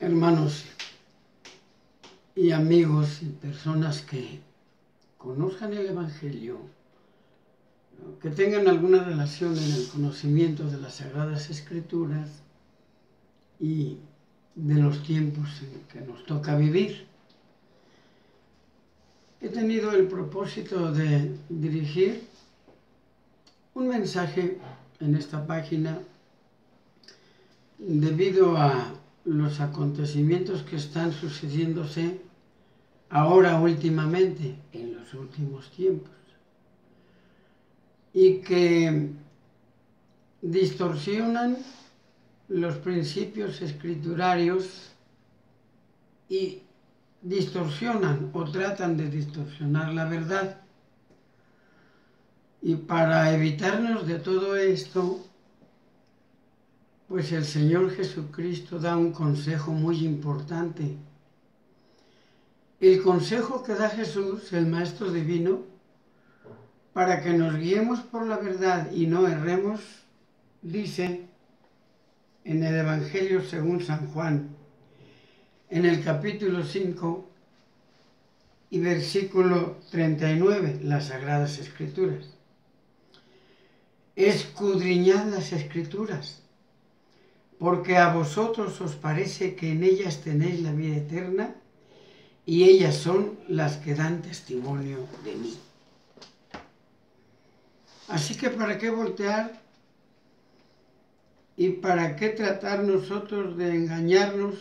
Hermanos y amigos y personas que conozcan el Evangelio, que tengan alguna relación en el conocimiento de las Sagradas Escrituras y de los tiempos en que nos toca vivir. He tenido el propósito de dirigir un mensaje en esta página debido a los acontecimientos que están sucediéndose ahora últimamente, en los últimos tiempos, y que distorsionan los principios escriturarios y distorsionan o tratan de distorsionar la verdad. Y para evitarnos de todo esto, pues el Señor Jesucristo da un consejo muy importante. El consejo que da Jesús, el Maestro Divino, para que nos guiemos por la verdad y no erremos, dice en el Evangelio según San Juan, en el capítulo 5 y versículo 39, las Sagradas Escrituras. Escudriñad las Escrituras, porque a vosotros os parece que en ellas tenéis la vida eterna, y ellas son las que dan testimonio de mí. Así que ¿para qué voltear? ¿Y para qué tratar nosotros de engañarnos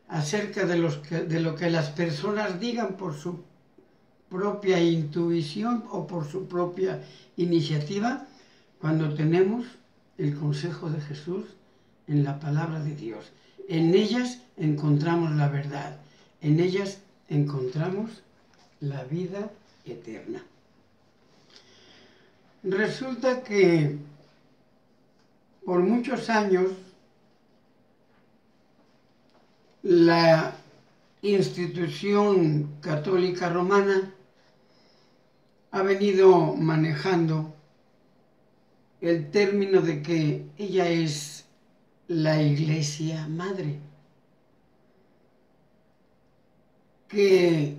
acerca de lo que las personas digan por su propia intuición o por su propia iniciativa, cuando tenemos el consejo de Jesús en la palabra de Dios? En ellas encontramos la verdad, en ellas encontramos la vida eterna. Resulta que por muchos años la institución católica romana ha venido manejando el término de que ella es la Iglesia Madre, que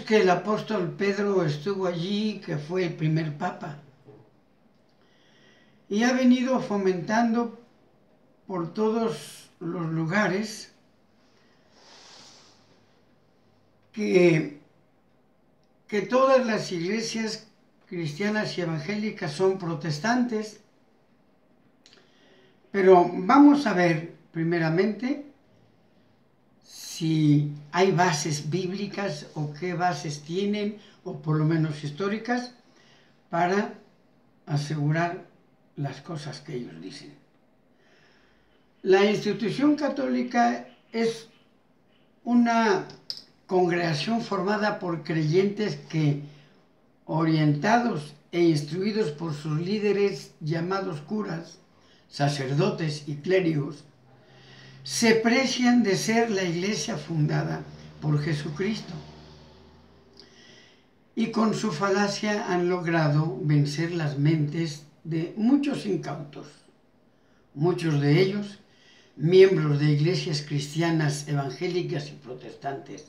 el apóstol Pedro estuvo allí, que fue el primer papa, y ha venido fomentando por todos los lugares que todas las iglesias cristianas y evangélicas son protestantes. Pero vamos a ver primeramente si hay bases bíblicas o qué bases tienen, o por lo menos históricas, para asegurar las cosas que ellos dicen. La institución católica es una congregación formada por creyentes que, orientados e instruidos por sus líderes llamados curas, sacerdotes y clérigos, se precian de ser la iglesia fundada por Jesucristo, y con su falacia han logrado vencer las mentes de muchos incautos, muchos de ellos miembros de iglesias cristianas, evangélicas y protestantes.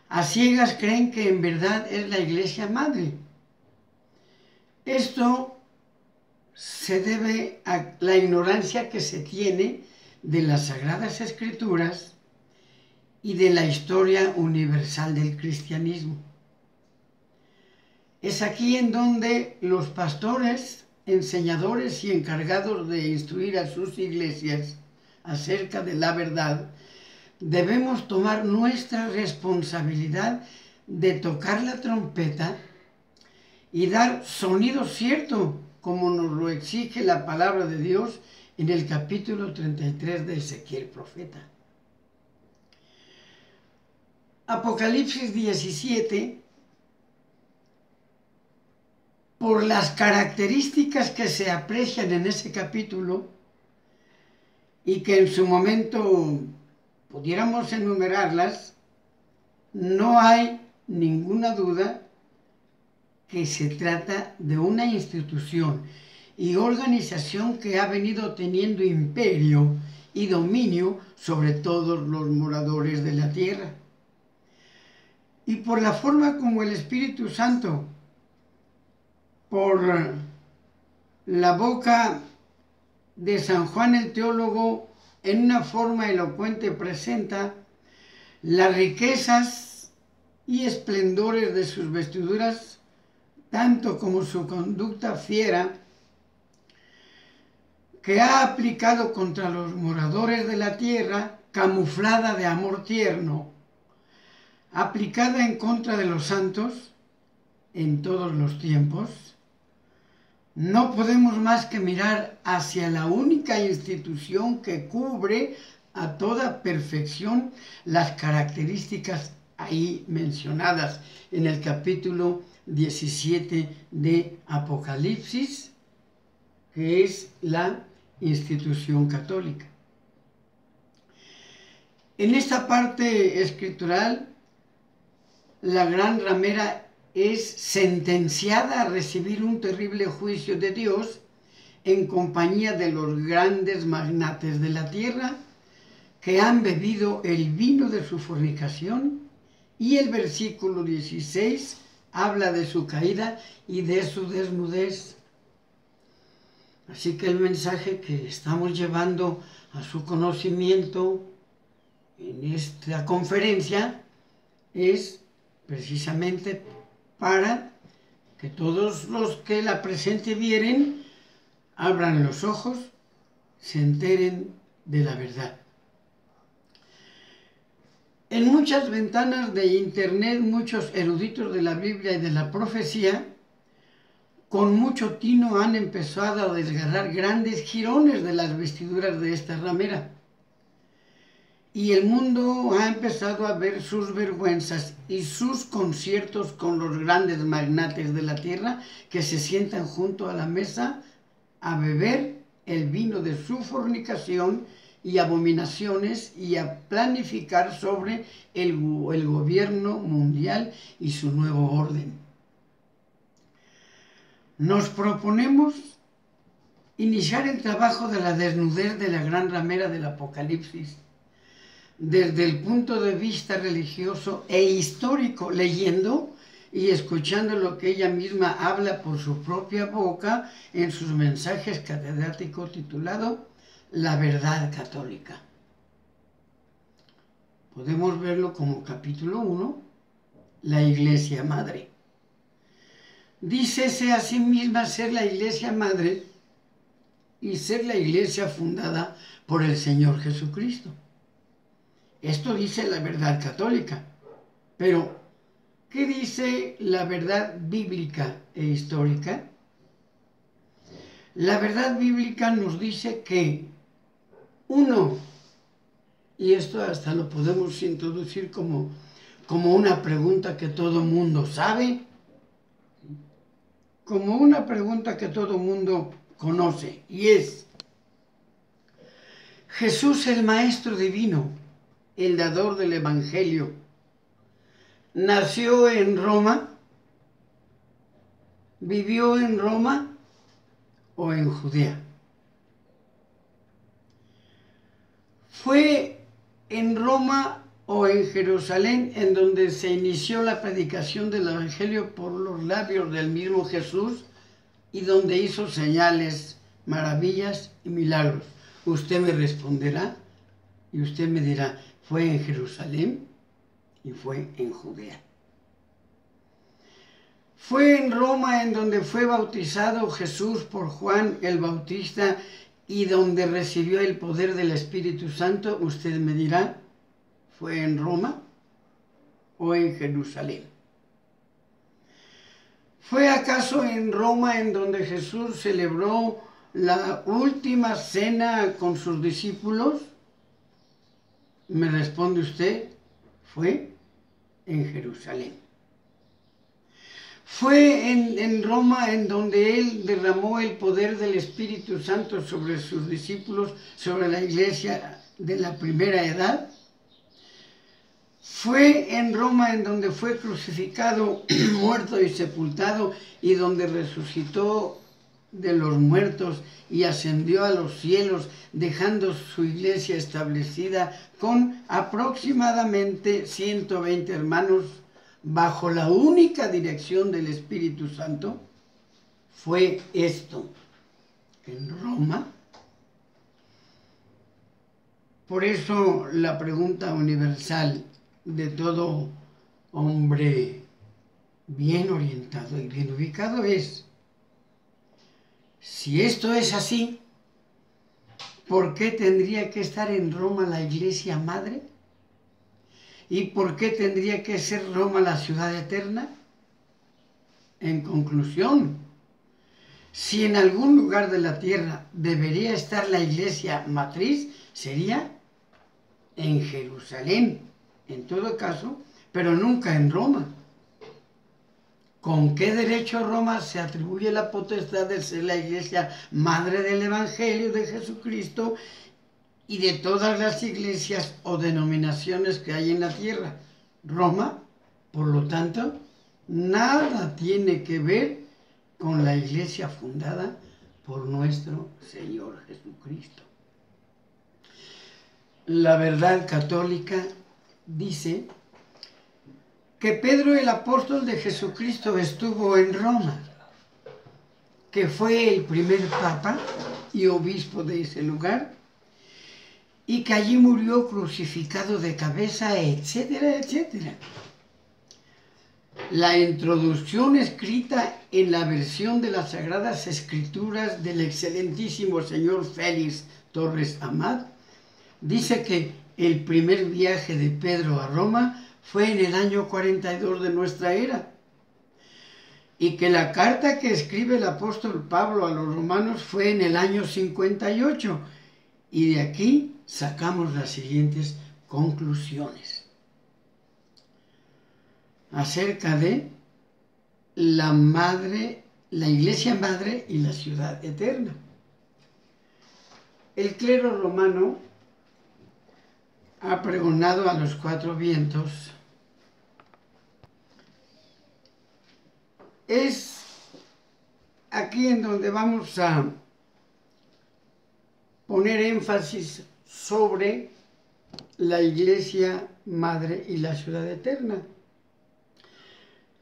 A ciegas creen que en verdad es la Iglesia Madre. Esto se debe a la ignorancia que se tiene de las Sagradas Escrituras y de la historia universal del cristianismo. Es aquí en donde los pastores, enseñadores y encargados de instruir a sus iglesias acerca de la verdad, debemos tomar nuestra responsabilidad de tocar la trompeta y dar sonido cierto, como nos lo exige la palabra de Dios en el capítulo 33 de Ezequiel profeta. Apocalipsis 17, por las características que se aprecian en ese capítulo y que en su momento pudiéramos enumerarlas, no hay ninguna duda que se trata de una institución y organización que ha venido teniendo imperio y dominio sobre todos los moradores de la tierra. Y por la forma como el Espíritu Santo, por la boca de San Juan el teólogo, en una forma elocuente presenta las riquezas y esplendores de sus vestiduras, tanto como su conducta fiera que ha aplicado contra los moradores de la tierra, camuflada de amor tierno, aplicada en contra de los santos en todos los tiempos. No podemos más que mirar hacia la única institución que cubre a toda perfección las características ahí mencionadas en el capítulo 17 de Apocalipsis, que es la institución católica. En esta parte escritural, la gran ramera es sentenciada a recibir un terrible juicio de Dios en compañía de los grandes magnates de la tierra que han bebido el vino de su fornicación, y el versículo 16 habla de su caída y de su desnudez. Así que el mensaje que estamos llevando a su conocimiento en esta conferencia es precisamente para que todos los que la presente vieren abran los ojos, se enteren de la verdad. En muchas ventanas de internet, muchos eruditos de la Biblia y de la profecía, con mucho tino han empezado a desgarrar grandes jirones de las vestiduras de esta ramera. Y el mundo ha empezado a ver sus vergüenzas y sus conciertos con los grandes magnates de la tierra que se sientan junto a la mesa a beber el vino de su fornicación y abominaciones y a planificar sobre el gobierno mundial y su nuevo orden. Nos proponemos iniciar el trabajo de la desnudez de la gran ramera del Apocalipsis desde el punto de vista religioso e histórico, leyendo y escuchando lo que ella misma habla por su propia boca en sus mensajes catedráticos titulado La Verdad Católica. Podemos verlo como capítulo 1, la Iglesia Madre. Dícese a sí misma ser la Iglesia Madre y ser la Iglesia fundada por el Señor Jesucristo. Esto dice la verdad católica, pero ¿qué dice la verdad bíblica e histórica? La verdad bíblica nos dice que uno, y esto hasta lo podemos introducir como una pregunta que todo mundo sabe, como una pregunta que todo mundo conoce, y es: Jesús, el Maestro Divino, el dador del Evangelio, ¿nació en Roma? ¿Vivió en Roma o en Judea? ¿Fue en Roma o en Jerusalén en donde se inició la predicación del Evangelio por los labios del mismo Jesús y donde hizo señales, maravillas y milagros? Usted me responderá y usted me dirá: fue en Jerusalén y fue en Judea. Fue en Roma en donde fue bautizado Jesús por Juan el Bautista y donde recibió el poder del Espíritu Santo. Usted me dirá: ¿fue en Roma o en Jerusalén? ¿Fue acaso en Roma en donde Jesús celebró la última cena con sus discípulos? Me responde usted: fue en Jerusalén. Fue en Roma en donde Él derramó el poder del Espíritu Santo sobre sus discípulos, sobre la iglesia de la primera edad. Fue en Roma en donde fue crucificado, muerto y sepultado, y donde resucitó de los muertos y ascendió a los cielos, dejando su iglesia establecida con aproximadamente 120 hermanos bajo la única dirección del Espíritu Santo, fue esto en Roma. Por eso la pregunta universal de todo hombre bien orientado y bien ubicado es: si esto es así, ¿por qué tendría que estar en Roma la iglesia madre? ¿Y por qué tendría que ser Roma la ciudad eterna? En conclusión, si en algún lugar de la tierra debería estar la iglesia matriz, sería en Jerusalén, en todo caso, pero nunca en Roma. ¿Con qué derecho Roma se atribuye la potestad de ser la iglesia madre del Evangelio de Jesucristo y de todas las iglesias o denominaciones que hay en la tierra? Roma, por lo tanto, nada tiene que ver con la iglesia fundada por nuestro Señor Jesucristo. La verdad católica dice que Pedro, el apóstol de Jesucristo, estuvo en Roma, que fue el primer papa y obispo de ese lugar, y que allí murió crucificado de cabeza, etcétera, etcétera. La introducción escrita en la versión de las Sagradas Escrituras del excelentísimo señor Félix Torres Amat dice que el primer viaje de Pedro a Roma fue en el año 42 de nuestra era, y que la carta que escribe el apóstol Pablo a los romanos fue en el año 58, y de aquí sacamos las siguientes conclusiones acerca de la iglesia madre y la ciudad eterna. El clero romano ha pregonado a los cuatro vientos. Es aquí en donde vamos a poner énfasis sobre la iglesia madre y la ciudad eterna.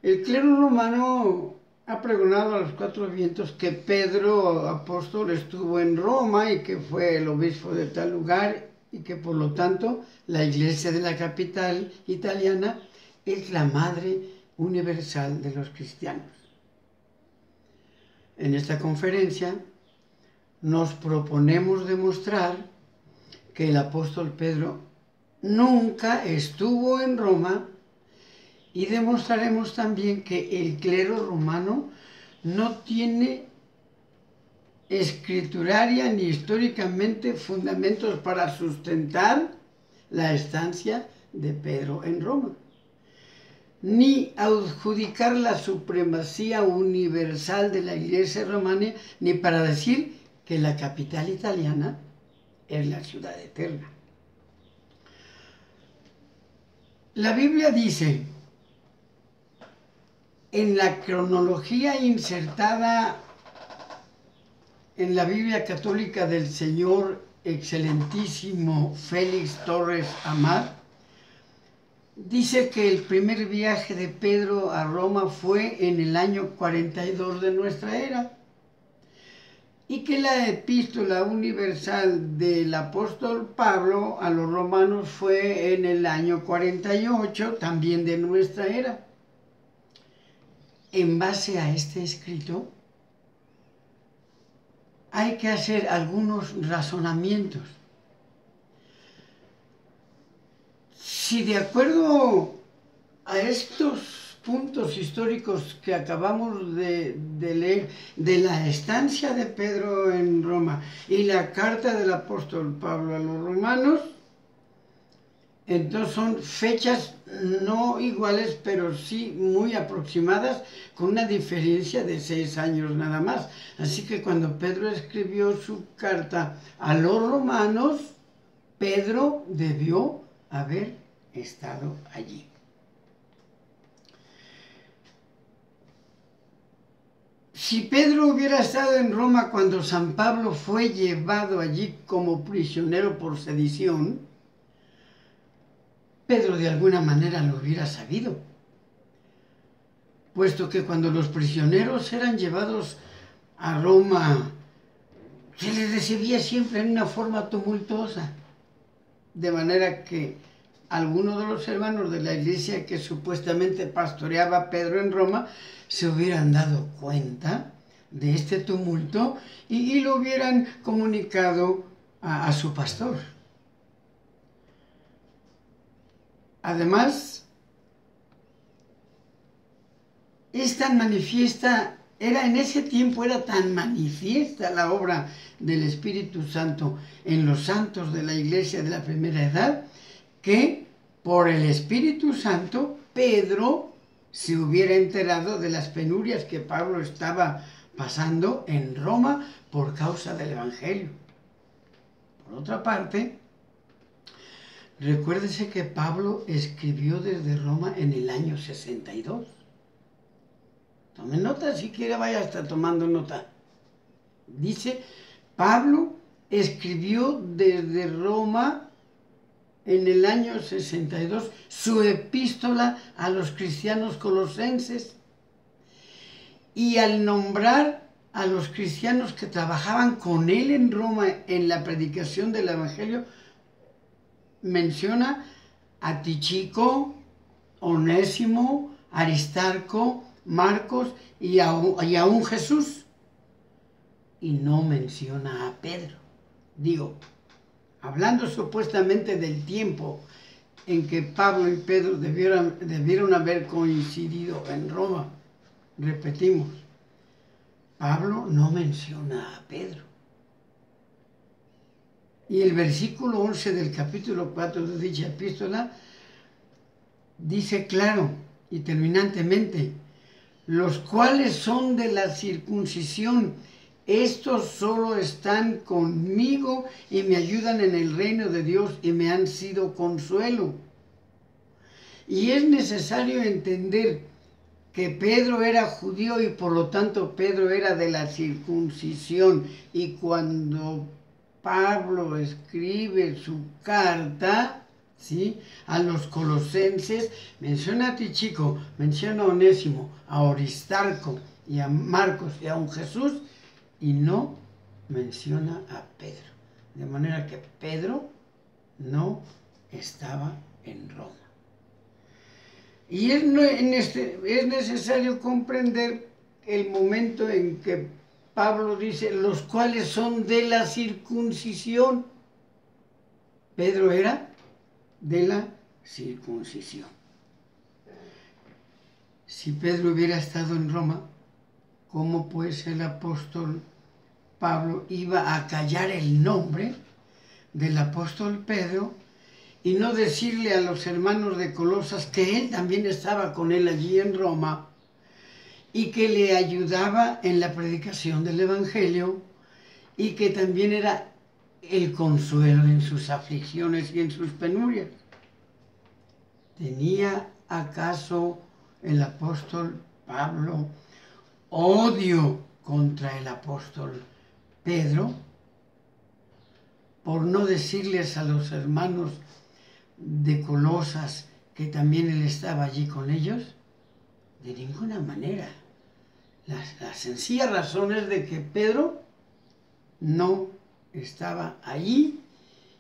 El clero romano ha pregonado a los cuatro vientos que Pedro, apóstol, estuvo en Roma y que fue el obispo de tal lugar, y que por lo tanto la iglesia de la capital italiana es la madre universal de los cristianos. En esta conferencia nos proponemos demostrar que el apóstol Pedro nunca estuvo en Roma, y demostraremos también que el clero romano no tiene escrituraria ni históricamente fundamentos para sustentar la estancia de Pedro en Roma, ni adjudicar la supremacía universal de la iglesia romana, ni para decir que la capital italiana es la ciudad eterna. La Biblia dice, en la cronología insertada en la Biblia católica del señor excelentísimo Félix Torres Amat, dice que el primer viaje de Pedro a Roma fue en el año 42 de nuestra era, y que la epístola universal del apóstol Pablo a los romanos fue en el año 48, también de nuestra era. En base a este escrito, hay que hacer algunos razonamientos. Si de acuerdo a estos puntos históricos que acabamos de leer, de la estancia de Pedro en Roma y la carta del apóstol Pablo a los romanos, entonces son fechas no iguales, pero sí muy aproximadas, con una diferencia de 6 años nada más. Así que cuando Pedro escribió su carta a los romanos, Pedro debió haber estado allí. Si Pedro hubiera estado en Roma cuando San Pablo fue llevado allí como prisionero por sedición, Pedro de alguna manera lo hubiera sabido, puesto que cuando los prisioneros eran llevados a Roma, se les recibía siempre en una forma tumultuosa, de manera que algunos de los hermanos de la iglesia que supuestamente pastoreaba a Pedro en Roma se hubieran dado cuenta de este tumulto y lo hubieran comunicado a su pastor. Además, es tan manifiesta, en ese tiempo era tan manifiesta la obra del Espíritu Santo en los santos de la iglesia de la primera edad, que por el Espíritu Santo Pedro se hubiera enterado de las penurias que Pablo estaba pasando en Roma por causa del Evangelio. Por otra parte, recuérdese que Pablo escribió desde Roma en el año 62. Tome nota, si quiere vaya hasta tomando nota. Dice, Pablo escribió desde Roma en el año 62 su epístola a los cristianos colosenses. Y al nombrar a los cristianos que trabajaban con él en Roma en la predicación del Evangelio, menciona a Tíquico, Onésimo, Aristarco, Marcos y a un Jesús. Y no menciona a Pedro. Digo, hablando supuestamente del tiempo en que Pablo y Pedro debieron haber coincidido en Roma. Repetimos, Pablo no menciona a Pedro. Y el versículo 11 del capítulo 4 de dicha epístola dice claro y terminantemente, los cuales son de la circuncisión, estos solo están conmigo y me ayudan en el reino de Dios y me han sido consuelo. Y es necesario entender que Pedro era judío y por lo tanto Pedro era de la circuncisión. Y cuando Pablo escribe su carta, ¿sí?, a los colosenses, menciona a Tíquico, menciona a Onésimo, a Aristarco y a Marcos y a un Jesús, y no menciona a Pedro. De manera que Pedro no estaba en Roma. Y es necesario comprender el momento en que Pablo dice, los cuales son de la circuncisión. Pedro era de la circuncisión. Si Pedro hubiera estado en Roma, ¿cómo pues el apóstol Pablo iba a callar el nombre del apóstol Pedro y no decirle a los hermanos de Colosas que él también estaba con él allí en Roma y que le ayudaba en la predicación del Evangelio y que también era el consuelo en sus aflicciones y en sus penurias? ¿Tenía acaso el apóstol Pablo odio contra el apóstol Pedro por no decirles a los hermanos de Colosas que también él estaba allí con ellos? De ninguna manera. La sencilla razón es de que Pedro no estaba allí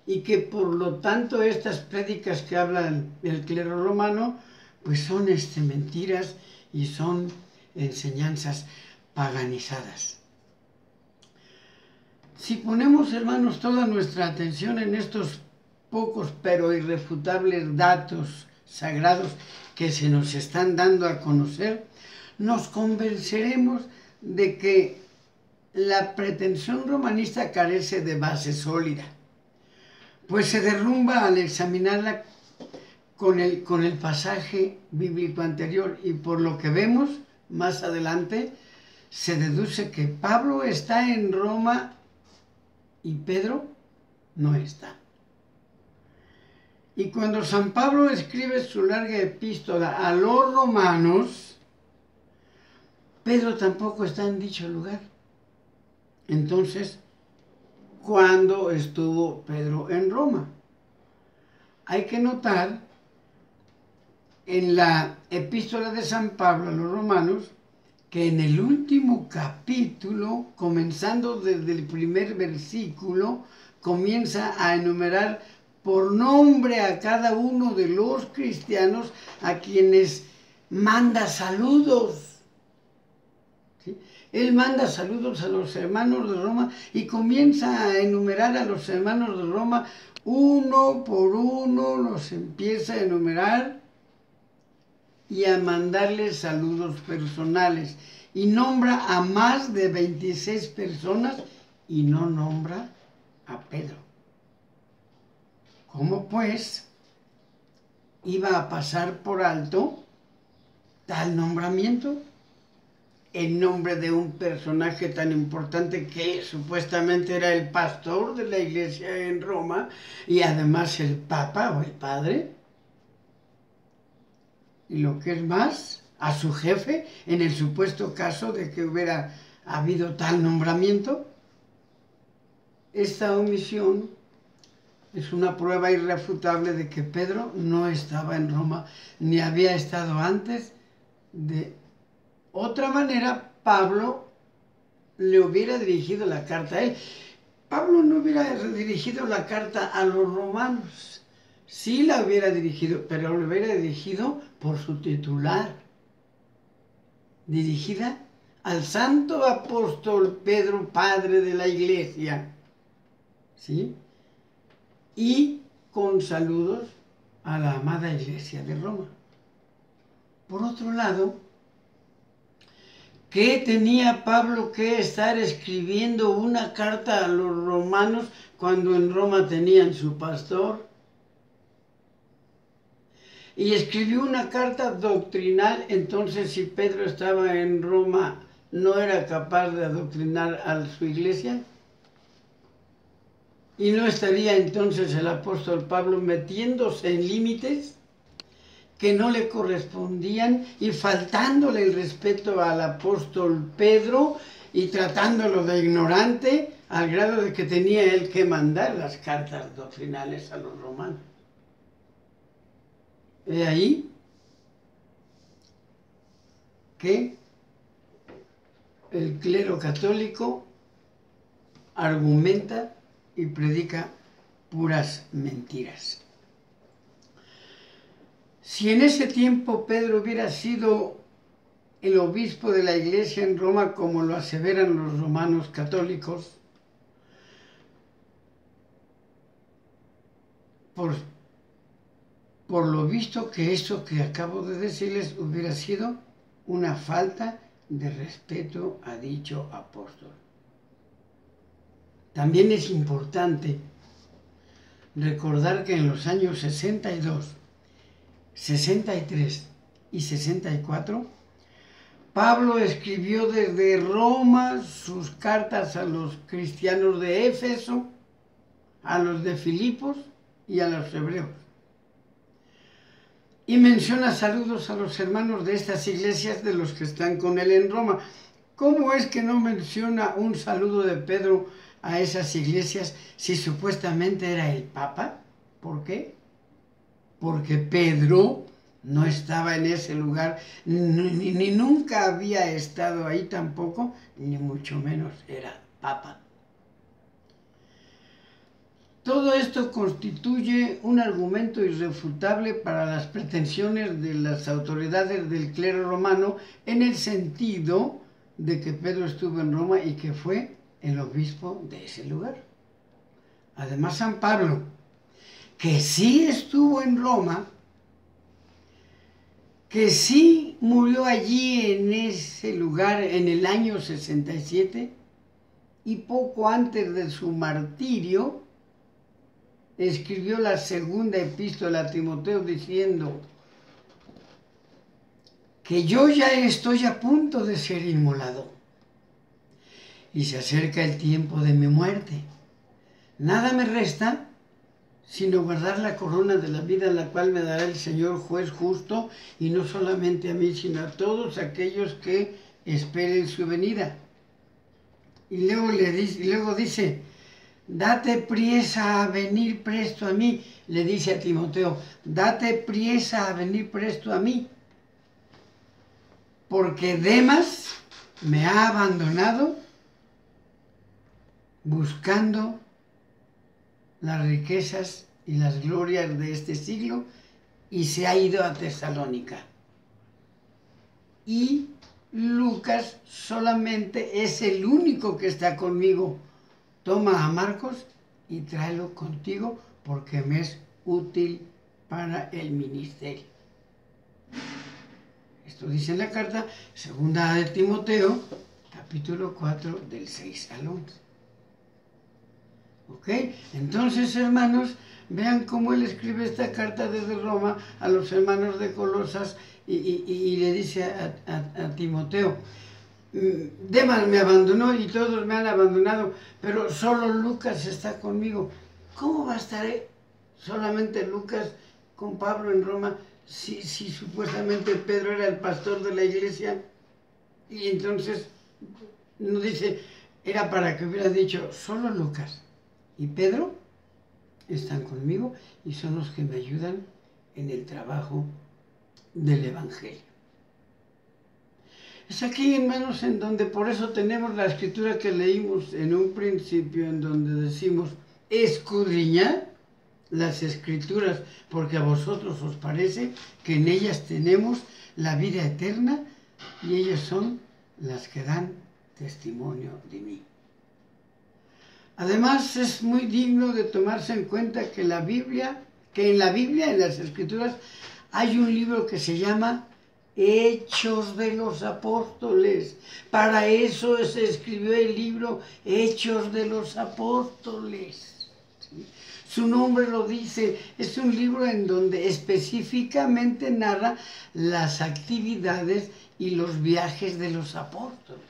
y que por lo tanto estas prédicas que habla el clero romano pues son mentiras y son enseñanzas paganizadas. Si ponemos, hermanos, toda nuestra atención en estos pocos pero irrefutables datos sagrados que se nos están dando a conocer, nos convenceremos de que la pretensión romanista carece de base sólida, pues se derrumba al examinarla con el pasaje bíblico anterior, y por lo que vemos más adelante se deduce que Pablo está en Roma y Pedro no está. Y cuando San Pablo escribe su larga epístola a los romanos, Pedro tampoco está en dicho lugar. Entonces, ¿cuándo estuvo Pedro en Roma? Hay que notar en la epístola de San Pablo a los romanos que en el último capítulo, comenzando desde el primer versículo, comienza a enumerar por nombre a cada uno de los cristianos a quienes manda saludos. ¿Sí? Él manda saludos a los hermanos de Roma y comienza a enumerar a los hermanos de Roma uno por uno, los empieza a enumerar y a mandarles saludos personales. Y nombra a más de 26 personas y no nombra a Pedro. ¿Cómo pues iba a pasar por alto tal nombramiento en nombre de un personaje tan importante que supuestamente era el pastor de la iglesia en Roma y además el Papa o el Padre? Y lo que es más, a su jefe, en el supuesto caso de que hubiera habido tal nombramiento. Esta omisión es una prueba irrefutable de que Pedro no estaba en Roma, ni había estado antes. De otra manera, Pablo le hubiera dirigido la carta a él. Pablo no hubiera dirigido la carta a los romanos. Sí la hubiera dirigido, pero la hubiera dirigido por su titular. Dirigida al santo apóstol Pedro, padre de la iglesia. ¿Sí? Y con saludos a la amada iglesia de Roma. Por otro lado, ¿qué tenía Pablo que estar escribiendo una carta a los romanos cuando en Roma tenían su pastor? Y escribió una carta doctrinal. Entonces, si Pedro estaba en Roma, ¿no era capaz de adoctrinar a su iglesia? ¿Y no estaría entonces el apóstol Pablo metiéndose en límites que no le correspondían y faltándole el respeto al apóstol Pedro y tratándolo de ignorante al grado de que tenía él que mandar las cartas doctrinales a los romanos? He ahí que el clero católico argumenta y predica puras mentiras. Si en ese tiempo Pedro hubiera sido el obispo de la iglesia en Roma, como lo aseveran los romanos católicos, por lo visto que eso que acabo de decirles hubiera sido una falta de respeto a dicho apóstol. También es importante recordar que en los años 62, 63 y 64, Pablo escribió desde Roma sus cartas a los cristianos de Éfeso, a los de Filipos y a los hebreos. Y menciona saludos a los hermanos de estas iglesias de los que están con él en Roma. ¿Cómo es que no menciona un saludo de Pedro a esas iglesias si supuestamente era el Papa? ¿Por qué? Porque Pedro no estaba en ese lugar, ni nunca había estado ahí tampoco, ni mucho menos era Papa. Todo esto constituye un argumento irrefutable para las pretensiones de las autoridades del clero romano en el sentido de que Pedro estuvo en Roma y que fue el obispo de ese lugar. Además, San Pablo, que sí estuvo en Roma, que sí murió allí en ese lugar en el año 67 y poco antes de su martirio, escribió la segunda epístola a Timoteo diciendo que yo ya estoy a punto de ser inmolado y se acerca el tiempo de mi muerte. Nada me resta sino guardar la corona de la vida, la cual me dará el Señor juez justo, y no solamente a mí, sino a todos aquellos que esperen su venida. Y luego dice, date priesa a venir presto a mí, le dice a Timoteo, date priesa a venir presto a mí, porque Demas me ha abandonado buscando las riquezas y las glorias de este siglo y se ha ido a Tesalónica. Y Lucas solamente es el único que está conmigo. Toma a Marcos y tráelo contigo porque me es útil para el ministerio. Esto dice en la carta segunda de Timoteo, capítulo 4, del 6 al 11. ¿Ok? Entonces, hermanos, vean cómo él escribe esta carta desde Roma a los hermanos de Colosas y le dice a Timoteo, Demas me abandonó y todos me han abandonado, pero solo Lucas está conmigo. ¿Cómo va a estar solamente Lucas con Pablo en Roma si supuestamente Pedro era el pastor de la iglesia? Y entonces, no dice, era para que hubiera dicho, solo Lucas y Pedro están conmigo y son los que me ayudan en el trabajo del Evangelio. Es aquí, hermanos, en donde por eso tenemos la escritura que leímos en un principio, en donde decimos, escudriñad las escrituras, porque a vosotros os parece que en ellas tenemos la vida eterna y ellas son las que dan testimonio de mí. Además, es muy digno de tomarse en cuenta que en la Biblia, en las Escrituras, hay un libro que se llama Hechos de los Apóstoles. Para eso se escribió el libro Hechos de los Apóstoles. ¿Sí? Su nombre lo dice, es un libro en donde específicamente narra las actividades y los viajes de los apóstoles.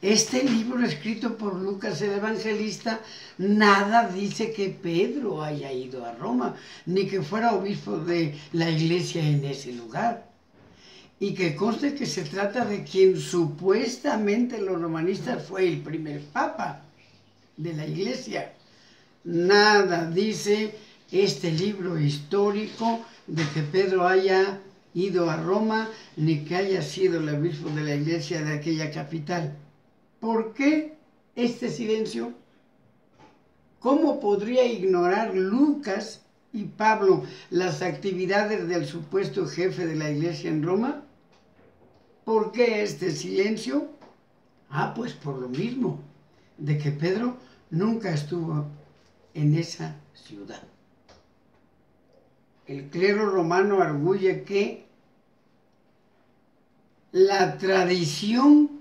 Este libro escrito por Lucas el Evangelista nada dice que Pedro haya ido a Roma, ni que fuera obispo de la iglesia en ese lugar. Y que conste que se trata de quien supuestamente los romanistas fue el primer papa de la iglesia. Nada dice este libro histórico de que Pedro haya ido a Roma, ni que haya sido el obispo de la iglesia de aquella capital. ¿Por qué este silencio? ¿Cómo podría ignorar Lucas y Pablo las actividades del supuesto jefe de la iglesia en Roma? ¿Por qué este silencio? Pues por lo mismo, de que Pedro nunca estuvo en esa ciudad. El clero romano arguye que la tradición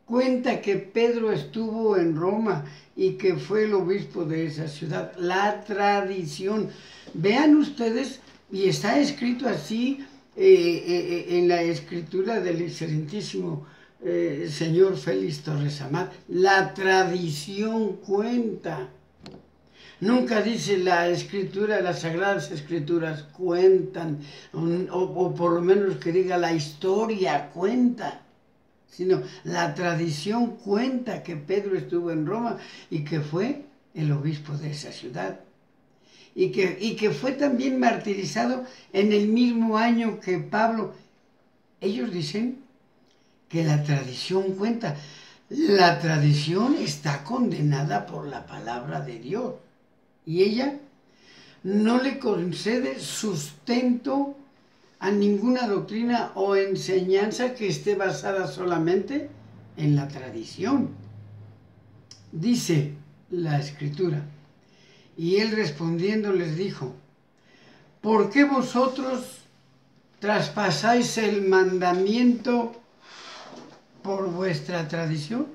cuenta que Pedro estuvo en Roma y que fue el obispo de esa ciudad. La tradición. Vean ustedes, y está escrito así en la escritura del excelentísimo señor Félix Torres Amat. La tradición cuenta. Nunca dice la escritura, las sagradas escrituras cuentan, o por lo menos que diga la historia cuenta, sino la tradición cuenta que Pedro estuvo en Roma y que fue el obispo de esa ciudad. Y que fue también martirizado en el mismo año que Pablo. Ellos dicen que la tradición cuenta. La tradición está condenada por la palabra de Dios. Y ella no le concede sustento a ninguna doctrina o enseñanza que esté basada solamente en la tradición. Dice la Escritura, y él respondiendo les dijo, ¿por qué vosotros traspasáis el mandamiento por vuestra tradición?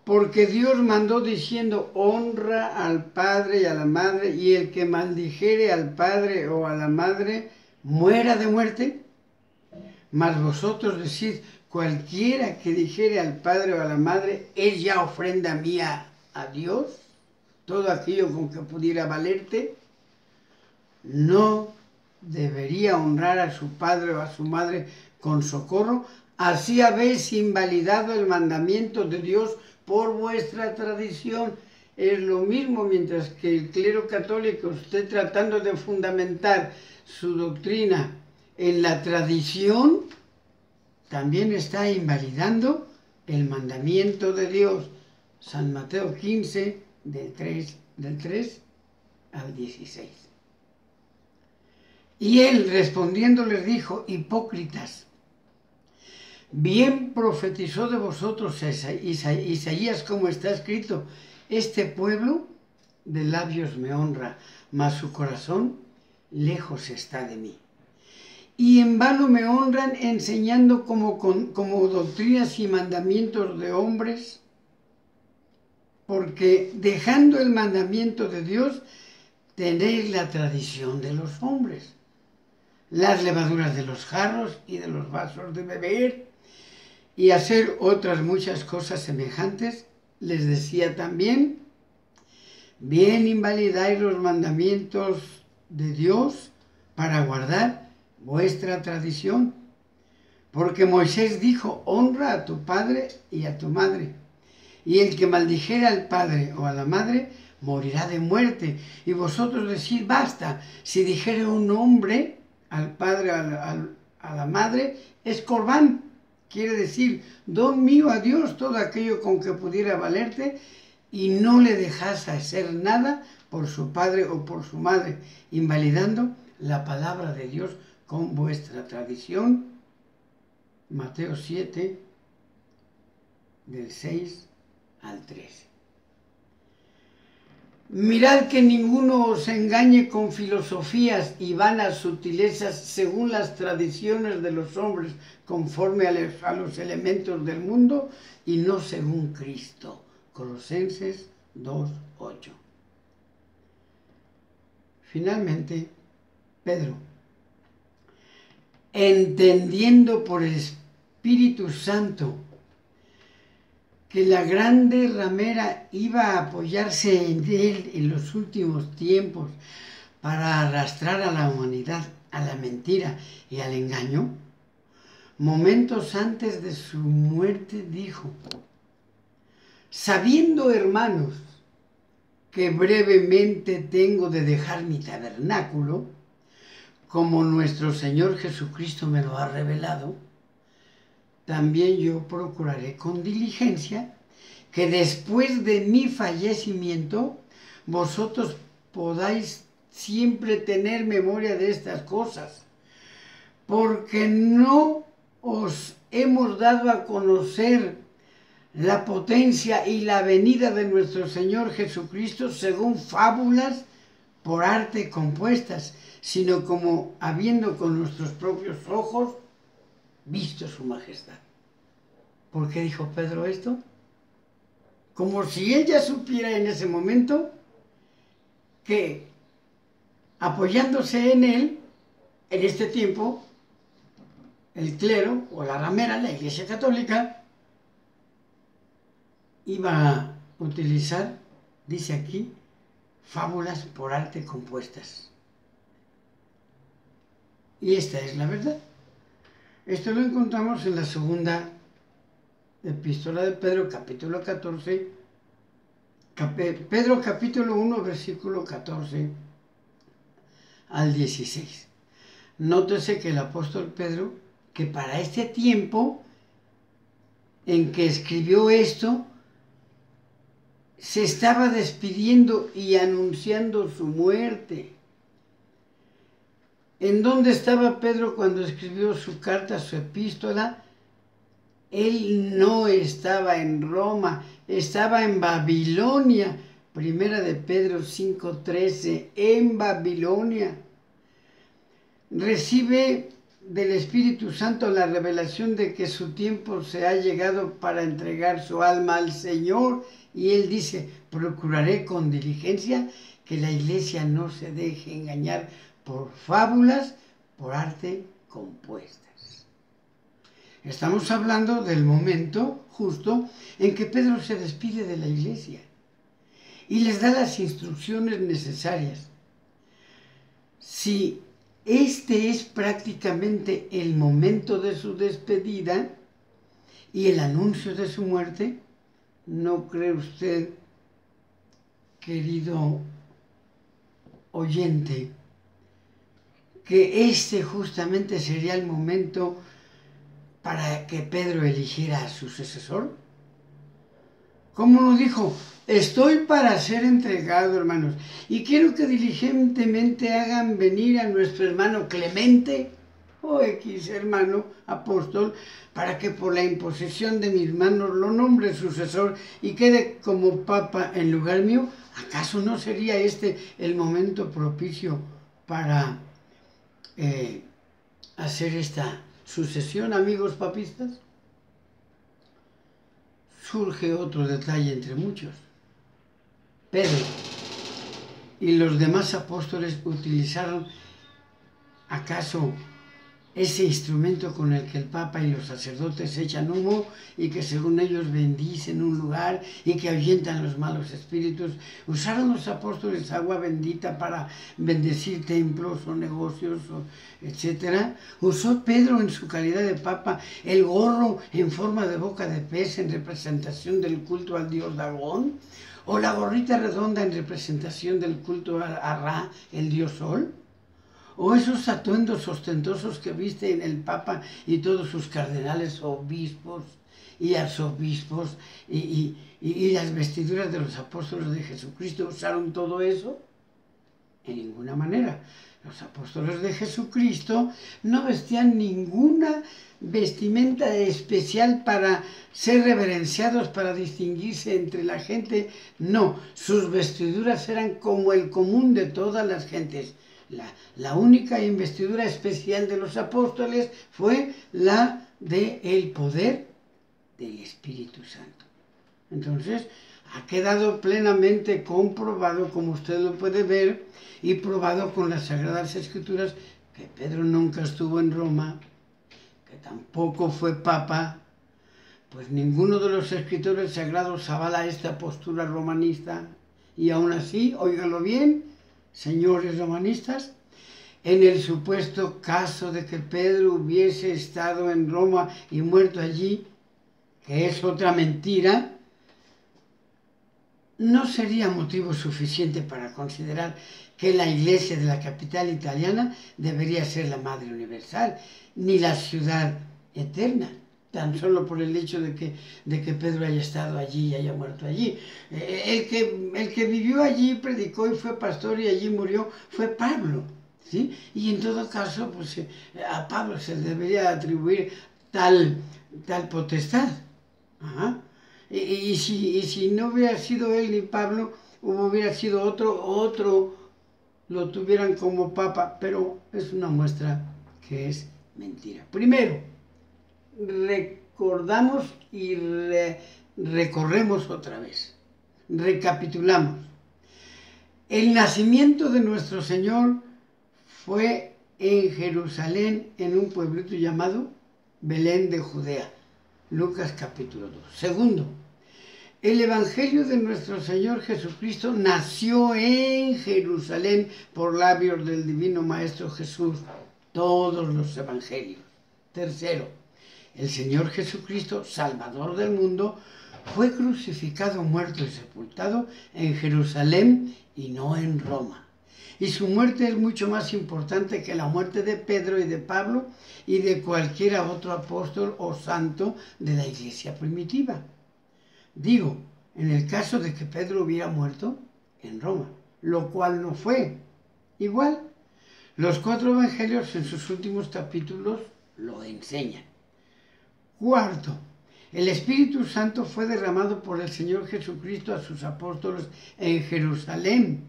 Porque Dios mandó diciendo, honra al padre y a la madre, y el que maldijere al padre o a la madre, muera de muerte. Mas vosotros decís, cualquiera que dijere al padre o a la madre, es ya ofrenda mía a Dios, todo aquello con que pudiera valerte, no debería honrar a su padre o a su madre, con socorro, así habéis invalidado el mandamiento de Dios por vuestra tradición. Es lo mismo, mientras que el clero católico esté tratando de fundamentar su doctrina en la tradición, también está invalidando el mandamiento de Dios. San Mateo 15, del 3 al 16. Y él respondiendo les dijo: hipócritas, bien profetizó de vosotros Isaías, como está escrito: este pueblo de labios me honra, mas su corazón lejos está de mí. Y en vano me honran, enseñando como doctrinas y mandamientos de hombres, porque dejando el mandamiento de Dios, tenéis la tradición de los hombres, las levaduras de los jarros y de los vasos de beber, y hacer otras muchas cosas semejantes. Les decía también: bien invalidáis los mandamientos de Dios para guardar vuestra tradición, porque Moisés dijo: honra a tu padre y a tu madre, y el que maldijera al padre o a la madre morirá de muerte. Y vosotros decís: basta, si dijere un hombre al padre o a la madre, es corbán, quiere decir don mío a Dios, todo aquello con que pudiera valerte, y no le dejas hacer nada por su padre o por su madre, invalidando la palabra de Dios con vuestra tradición. Mateo 7, del 6 al 13. Mirad que ninguno os engañe con filosofías y vanas sutilezas según las tradiciones de los hombres, conforme a los elementos del mundo, y no según Cristo. Colosenses 2:8. Finalmente, Pedro, entendiendo por el Espíritu Santo que la grande ramera iba a apoyarse en él en los últimos tiempos para arrastrar a la humanidad a la mentira y al engaño, momentos antes de su muerte dijo: sabiendo, hermanos, que brevemente tengo de dejar mi tabernáculo, como nuestro Señor Jesucristo me lo ha revelado, también yo procuraré con diligencia que después de mi fallecimiento vosotros podáis siempre tener memoria de estas cosas, porque no os hemos dado a conocer la potencia y la venida de nuestro Señor Jesucristo según fábulas por arte compuestas, sino como habiendo con nuestros propios ojos visto su majestad. ¿Por qué dijo Pedro esto? Como si él ya supiera en ese momento que, apoyándose en él, en este tiempo, el clero o la ramera, la Iglesia Católica, iba a utilizar, dice aquí, fábulas por arte compuestas. Y esta es la verdad. Esto lo encontramos en la segunda epístola de Pedro, capítulo 14, Pedro capítulo 1, versículo 14 al 16. Nótese que el apóstol Pedro, que para este tiempo en que escribió esto, se estaba despidiendo y anunciando su muerte. ¿En dónde estaba Pedro cuando escribió su carta, su epístola? Él no estaba en Roma, estaba en Babilonia. Primera de Pedro 5:13, en Babilonia. Recibe del Espíritu Santo la revelación de que su tiempo se ha llegado para entregar su alma al Señor, y él dice: procuraré con diligencia que la iglesia no se deje engañar por fábulas, por arte compuestas. Estamos hablando del momento justo en que Pedro se despide de la iglesia y les da las instrucciones necesarias. Si Este es prácticamente el momento de su despedida y el anuncio de su muerte. ¿No cree usted, querido oyente, que este justamente sería el momento para que Pedro eligiera a su sucesor? ¿Cómo lo dijo? Estoy para ser entregado, hermanos, y quiero que diligentemente hagan venir a nuestro hermano Clemente, o X hermano apóstol, para que por la imposición de mis manos lo nombre sucesor y quede como papa en lugar mío. ¿Acaso no sería este el momento propicio para hacer esta sucesión, amigos papistas? Surge otro detalle entre muchos. Pedro y los demás apóstoles utilizaron acaso ese instrumento con el que el Papa y los sacerdotes echan humo y que según ellos bendicen un lugar y que ahuyentan los malos espíritus. ¿Usaron los apóstoles agua bendita para bendecir templos o negocios, etcétera? ¿Usó Pedro en su calidad de Papa el gorro en forma de boca de pez en representación del culto al dios Dagón? ¿O la gorrita redonda en representación del culto a Ra, el dios Sol? ¿O esos atuendos ostentosos que visten el Papa y todos sus cardenales, obispos y arzobispos y las vestiduras de los apóstoles de Jesucristo usaron todo eso? En ninguna manera. Los apóstoles de Jesucristo no vestían ninguna vestimenta especial para ser reverenciados, para distinguirse entre la gente. No, sus vestiduras eran como el común de todas las gentes. La única investidura especial de los apóstoles fue la del poder del Espíritu Santo. Entonces, ha quedado plenamente comprobado, como usted lo puede ver, y probado con las Sagradas Escrituras, que Pedro nunca estuvo en Roma, que tampoco fue papa, pues ninguno de los escritores sagrados avala esta postura romanista. Y aún así, óigalo bien, señores romanistas, en el supuesto caso de que Pedro hubiese estado en Roma y muerto allí, que es otra mentira, no sería motivo suficiente para considerar que la iglesia de la capital italiana debería ser la madre universal, ni la ciudad eterna, tan solo por el hecho de que Pedro haya estado allí y haya muerto allí. El que vivió allí, predicó y fue pastor y allí murió fue Pablo, ¿sí? Y en todo caso, pues a Pablo se le debería atribuir tal potestad. Ajá. Y si no hubiera sido él ni Pablo, hubiera sido otro lo tuvieran como papa, pero es una muestra que es mentira. Primero, recordamos y recorremos otra vez, recapitulamos. El nacimiento de nuestro Señor fue en Jerusalén, en un pueblito llamado Belén de Judea. Lucas capítulo 2. Segundo, el Evangelio de nuestro Señor Jesucristo nació en Jerusalén por labios del Divino Maestro Jesús. Todos los Evangelios. Tercero, el Señor Jesucristo, Salvador del mundo, fue crucificado, muerto y sepultado en Jerusalén y no en Roma. Y su muerte es mucho más importante que la muerte de Pedro y de Pablo y de cualquiera otro apóstol o santo de la iglesia primitiva. Digo, en el caso de que Pedro hubiera muerto en Roma, lo cual no fue. Igual, los 4 evangelios en sus últimos capítulos lo enseñan. Cuarto, el Espíritu Santo fue derramado por el Señor Jesucristo a sus apóstoles en Jerusalén,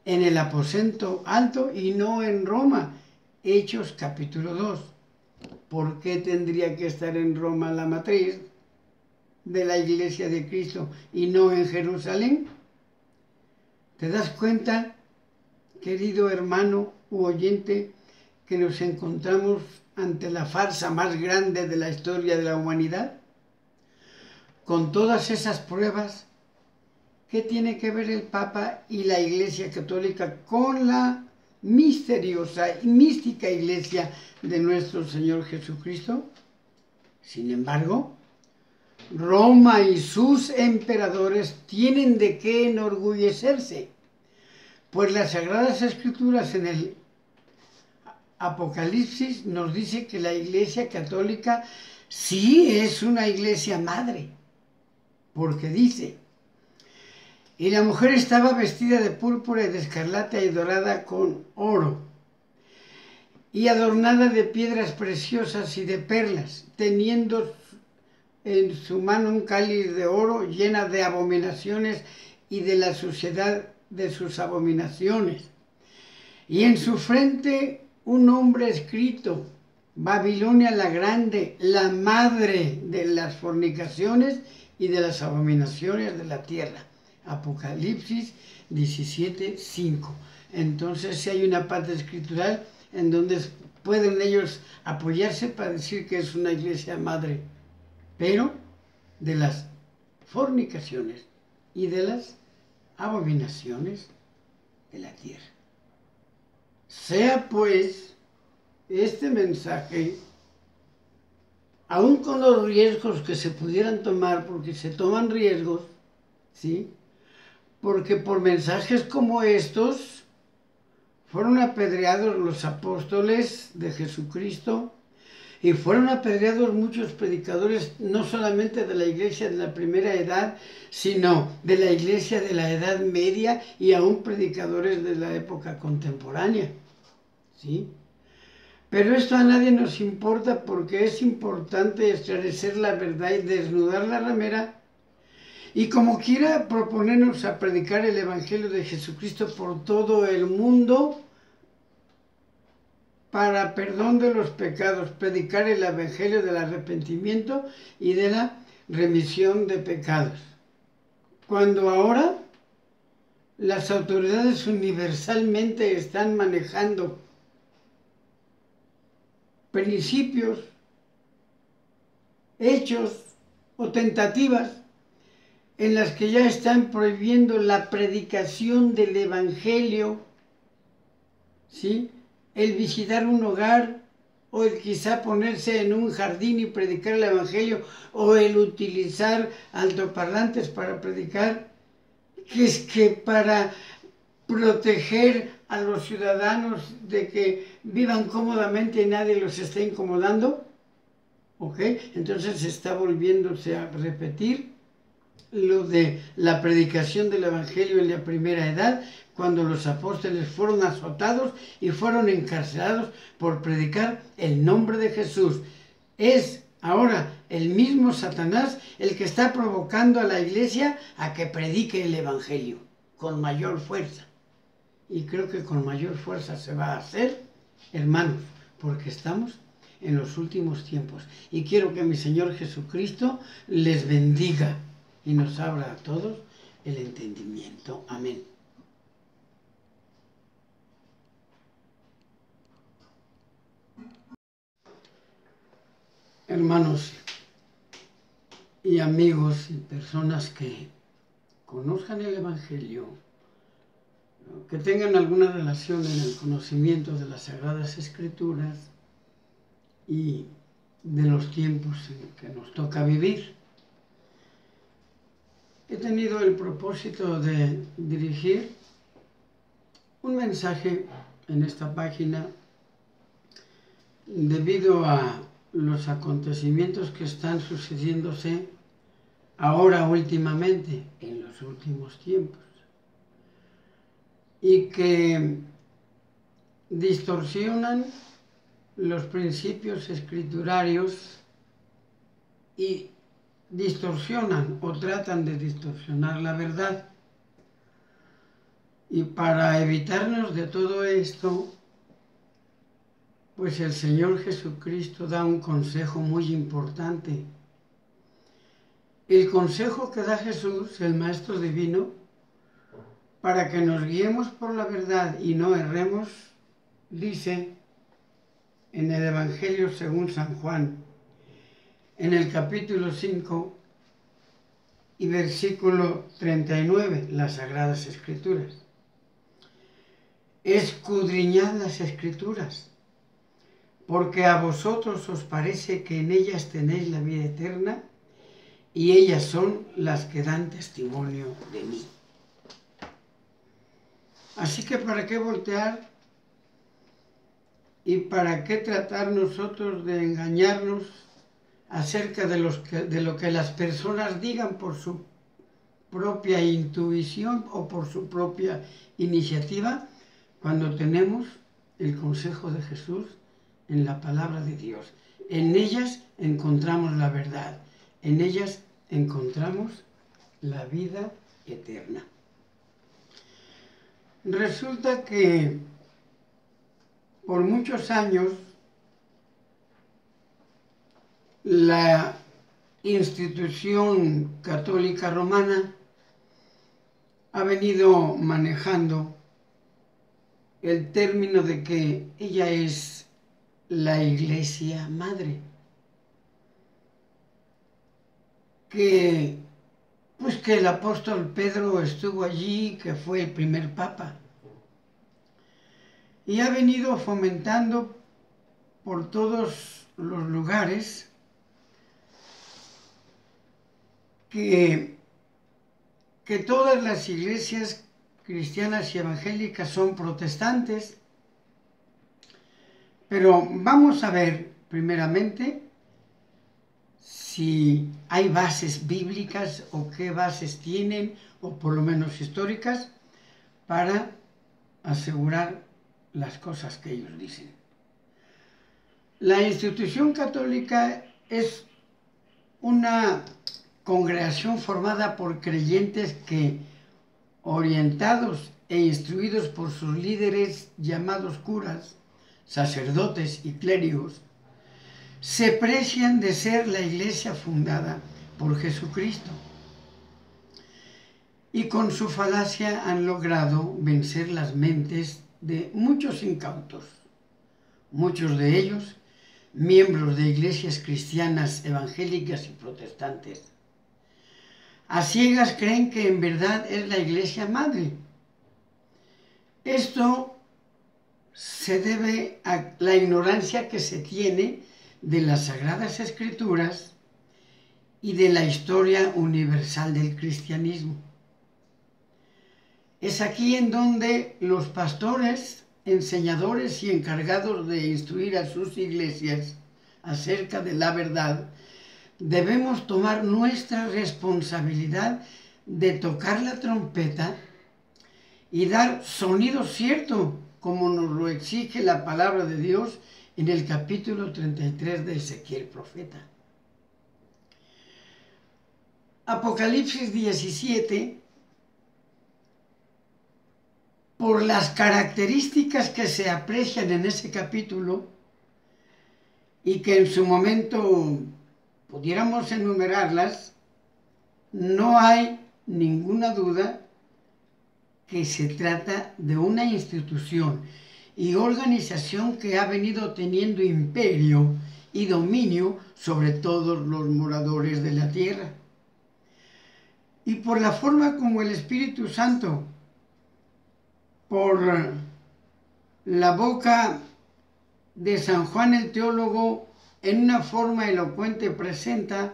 en el aposento alto y no en Roma. Hechos capítulo 2. ¿Por qué tendría que estar en Roma la matriz de la iglesia de Cristo y no en Jerusalén? ¿Te das cuenta, querido hermano u oyente, que nos encontramos ante la farsa más grande de la historia de la humanidad? Con todas esas pruebas, ¿qué tiene que ver el Papa y la Iglesia Católica con la misteriosa y mística iglesia de nuestro Señor Jesucristo. Sin embargo, Roma y sus emperadores tienen de qué enorgullecerse, pues las Sagradas Escrituras en el Apocalipsis nos dice que la Iglesia Católica sí es una iglesia madre, porque dice: y la mujer estaba vestida de púrpura y de escarlata y dorada con oro, y adornada de piedras preciosas y de perlas, teniendo en su mano un cáliz de oro llena de abominaciones y de la suciedad de sus abominaciones. Y en su frente un nombre escrito: Babilonia la Grande, la madre de las fornicaciones y de las abominaciones de la tierra. Apocalipsis 17:5. Entonces, si hay una parte escritural en donde pueden ellos apoyarse para decir que es una iglesia madre, pero de las fornicaciones y de las abominaciones de la tierra. Sea pues este mensaje, aun con los riesgos que se pudieran tomar, porque se toman riesgos, ¿sí? Porque por mensajes como estos fueron apedreados los apóstoles de Jesucristo y fueron apedreados muchos predicadores, no solamente de la iglesia de la primera edad, sino de la iglesia de la Edad Media y aún predicadores de la época contemporánea, ¿sí? Pero esto a nadie nos importa, porque es importante esclarecer la verdad y desnudar la ramera, y como quiera proponernos a predicar el Evangelio de Jesucristo por todo el mundo para perdón de los pecados, predicar el Evangelio del arrepentimiento y de la remisión de pecados. Cuando ahora las autoridades universalmente están manejando principios, hechos o tentativas en las que ya están prohibiendo la predicación del Evangelio, ¿sí? El visitar un hogar, o el quizá ponerse en un jardín y predicar el Evangelio, o el utilizar altoparlantes para predicar, que es que para proteger a los ciudadanos de que vivan cómodamente y nadie los esté incomodando, ¿ok? Entonces se está volviéndose a repetir lo de la predicación del Evangelio en la primera edad, cuando los apóstoles fueron azotados y fueron encarcelados por predicar el nombre de Jesús. Es ahora el mismo Satanás el que está provocando a la iglesia a que predique el Evangelio con mayor fuerza. Y creo que con mayor fuerza se va a hacer, hermanos, porque estamos en los últimos tiempos. Y quiero que mi Señor Jesucristo les bendiga y nos abra a todos el entendimiento. Amén. Hermanos y amigos y personas que conozcan el Evangelio, que tengan alguna relación en el conocimiento de las Sagradas Escrituras y de los tiempos en que nos toca vivir, he tenido el propósito de dirigir un mensaje en esta página debido a los acontecimientos que están sucediéndose ahora últimamente, en los últimos tiempos, y que distorsionan los principios escriturarios y distorsionan o tratan de distorsionar la verdad. Y para evitarnos de todo esto, pues el Señor Jesucristo da un consejo muy importante. El consejo que da Jesús, el Maestro Divino, para que nos guiemos por la verdad y no erremos, dice en el Evangelio según San Juan, en el capítulo 5 y versículo 39, las Sagradas Escrituras. escudriñad las Escrituras, porque a vosotros os parece que en ellas tenéis la vida eterna, y ellas son las que dan testimonio de mí. Así que ¿para qué voltear? ¿Y para qué tratar nosotros de engañarnos acerca de lo que las personas digan por su propia intuición o por su propia iniciativa, cuando tenemos el consejo de Jesús en la palabra de Dios? En ellas encontramos la verdad, en ellas encontramos la vida eterna. Resulta que por muchos años la institución católica romana ha venido manejando el término de que ella es la Iglesia Madre, que el apóstol Pedro estuvo allí, que fue el primer papa, y ha venido fomentando por todos los lugares que todas las iglesias cristianas y evangélicas son protestantes. Pero vamos a ver primeramente si hay bases bíblicas o qué bases tienen, o por lo menos históricas, para asegurar las cosas que ellos dicen. La institución católica es una congregación formada por creyentes que, orientados e instruidos por sus líderes llamados curas, sacerdotes y clérigos, se precian de ser la iglesia fundada por Jesucristo, y con su falacia han logrado vencer las mentes de muchos incautos, muchos de ellos miembros de iglesias cristianas, evangélicas y protestantes. A ciegas creen que en verdad es la Iglesia Madre. Esto se debe a la ignorancia que se tiene de las Sagradas Escrituras y de la historia universal del cristianismo. Es aquí en donde los pastores, enseñadores y encargados de instruir a sus iglesias acerca de la verdad, debemos tomar nuestra responsabilidad de tocar la trompeta y dar sonido cierto, como nos lo exige la palabra de Dios en el capítulo 33 de Ezequiel profeta. Apocalipsis 17, por las características que se aprecian en ese capítulo y que en su momento pudiéramos enumerarlas, no hay ninguna duda que se trata de una institución y organización que ha venido teniendo imperio y dominio sobre todos los moradores de la tierra. Y por la forma como el Espíritu Santo, por la boca de San Juan el teólogo, en una forma elocuente presenta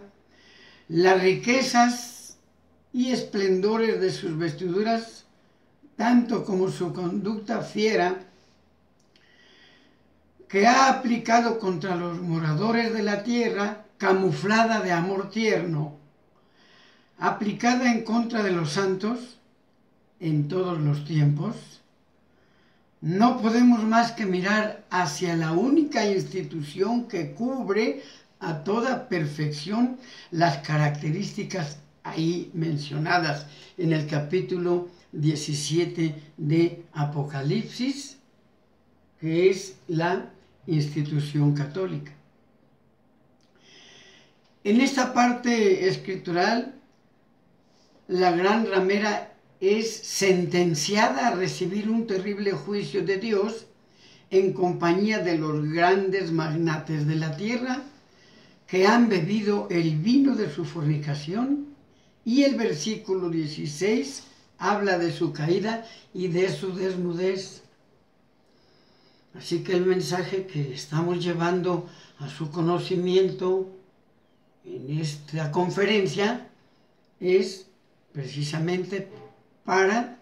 las riquezas y esplendores de sus vestiduras, tanto como su conducta fiera que ha aplicado contra los moradores de la tierra, camuflada de amor tierno, aplicada en contra de los santos en todos los tiempos. No podemos más que mirar hacia la única institución que cubre a toda perfección las características ahí mencionadas en el capítulo 17 de Apocalipsis, que es la institución católica. En esta parte escritural, la gran ramera es sentenciada a recibir un terrible juicio de Dios en compañía de los grandes magnates de la tierra que han bebido el vino de su fornicación, y el versículo 16 habla de su caída y de su desnudez. Así que el mensaje que estamos llevando a su conocimiento en esta conferencia es precisamente para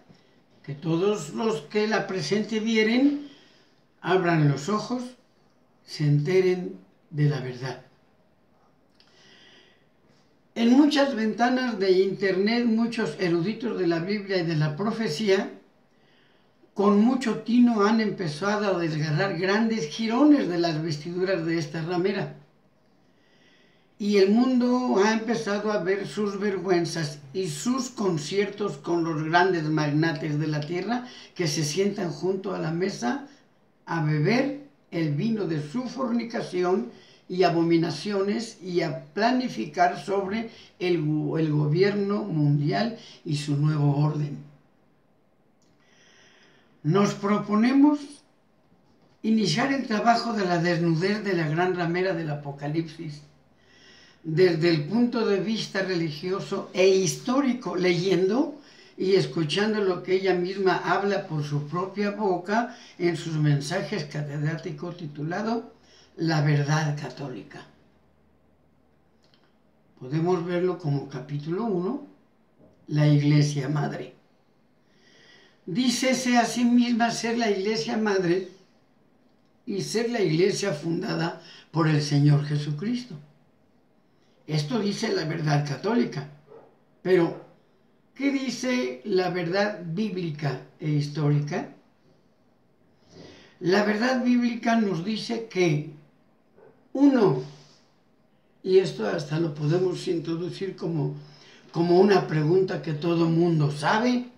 que todos los que la presente vieren abran los ojos, se enteren de la verdad. En muchas ventanas de internet, muchos eruditos de la Biblia y de la profecía, con mucho tino han empezado a desgarrar grandes jirones de las vestiduras de esta ramera. Y el mundo ha empezado a ver sus vergüenzas y sus conciertos con los grandes magnates de la tierra que se sientan junto a la mesa a beber el vino de su fornicación y abominaciones y a planificar sobre el gobierno mundial y su nuevo orden. Nos proponemos iniciar el trabajo de la desnudez de la gran ramera del Apocalipsis desde el punto de vista religioso e histórico, leyendo y escuchando lo que ella misma habla por su propia boca en sus mensajes catedráticos titulado La Verdad Católica. Podemos verlo como capítulo 1, la Iglesia Madre. Dícese a sí misma ser la Iglesia Madre y ser la Iglesia fundada por el Señor Jesucristo. Esto dice la verdad católica, pero ¿qué dice la verdad bíblica e histórica? La verdad bíblica nos dice que uno, y esto hasta lo podemos introducir como una pregunta que todo mundo sabe,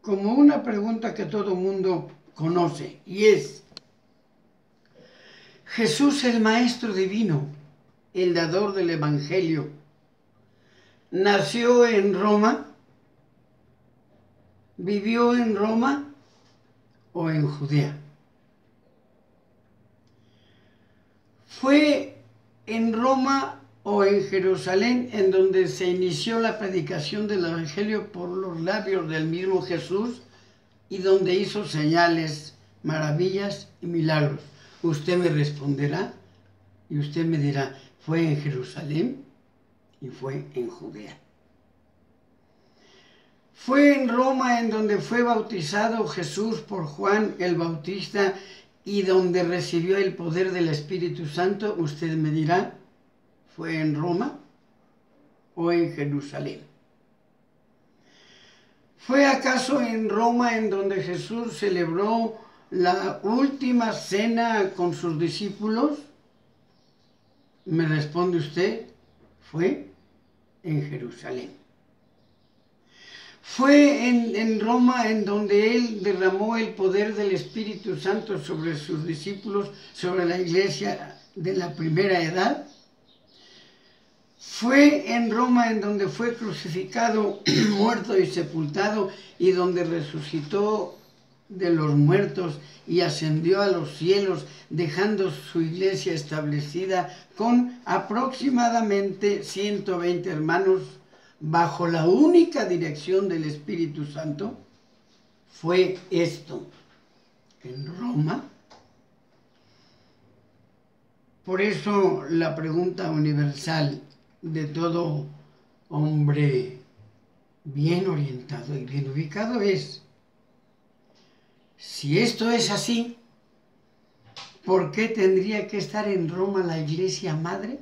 como una pregunta que todo mundo conoce, y es: Jesús, el Maestro Divino, el dador del Evangelio, ¿nació en Roma? ¿Vivió en Roma o en Judea? ¿Fue en Roma o en Jerusalén en donde se inició la predicación del Evangelio por los labios del mismo Jesús y donde hizo señales, maravillas y milagros? Usted me responderá y usted me dirá: fue en Jerusalén y fue en Judea. Fue en Roma en donde fue bautizado Jesús por Juan el Bautista y donde recibió el poder del Espíritu Santo. Usted me dirá: ¿fue en Roma o en Jerusalén? ¿Fue acaso en Roma en donde Jesús celebró la última cena con sus discípulos? Me responde usted: fue en Jerusalén. Fue en Roma en donde Él derramó el poder del Espíritu Santo sobre sus discípulos, sobre la iglesia de la primera edad. Fue en Roma en donde fue crucificado, muerto y sepultado, y donde resucitó de los muertos y ascendió a los cielos, dejando su iglesia establecida con aproximadamente 120 hermanos bajo la única dirección del Espíritu Santo. Fue esto en Roma. Por eso la pregunta universal de todo hombre bien orientado y bien ubicado es: si esto es así, ¿por qué tendría que estar en Roma la Iglesia Madre?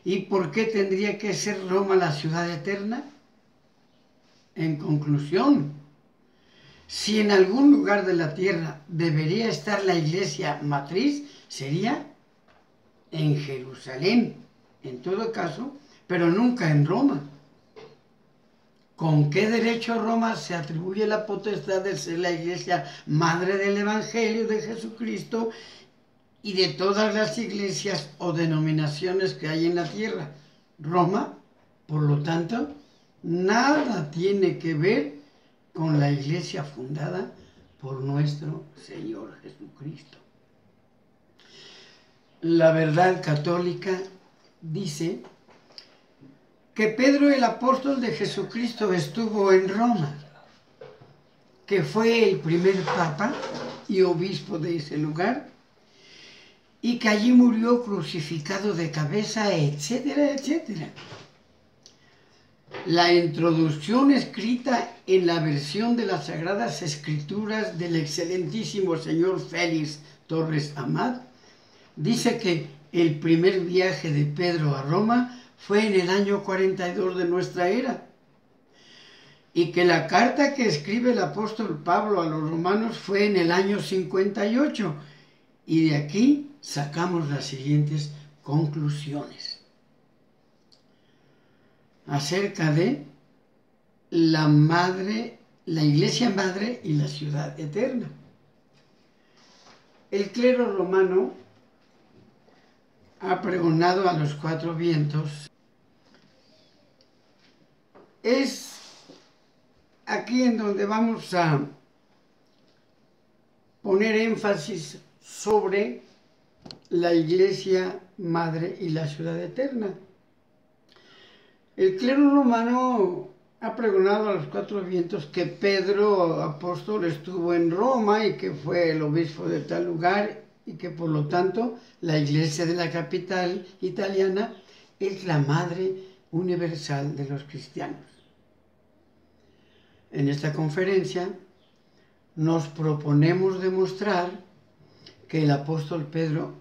¿Y por qué tendría que ser Roma la ciudad eterna? En conclusión, si en algún lugar de la tierra debería estar la Iglesia Matriz, sería en Jerusalén, en todo caso, pero nunca en Roma. ¿Con qué derecho Roma se atribuye la potestad de ser la Iglesia Madre del Evangelio de Jesucristo y de todas las iglesias o denominaciones que hay en la tierra? Roma, por lo tanto, nada tiene que ver con la iglesia fundada por nuestro Señor Jesucristo. La verdad católica dice que Pedro, el apóstol de Jesucristo, estuvo en Roma. que fue el primer papa y obispo de ese lugar, y que allí murió crucificado de cabeza, etcétera, etcétera. La introducción escrita en la versión de las Sagradas Escrituras del excelentísimo señor Félix Torres Amat dice que el primer viaje de Pedro a Roma fue en el año 42 de nuestra era, y que la carta que escribe el apóstol Pablo a los romanos fue en el año 58, y de aquí sacamos las siguientes conclusiones acerca de la Iglesia Madre y la Ciudad Eterna. El clero romano ha pregonado a los cuatro vientos. Es aquí en donde vamos a poner énfasis sobre la Iglesia Madre y la Ciudad Eterna. El clero romano ha pregonado a los cuatro vientos que Pedro, apóstol, estuvo en Roma y que fue el obispo de tal lugar, y que por lo tanto la Iglesia de la capital italiana es la madre universal de los cristianos. En esta conferencia nos proponemos demostrar que el apóstol Pedro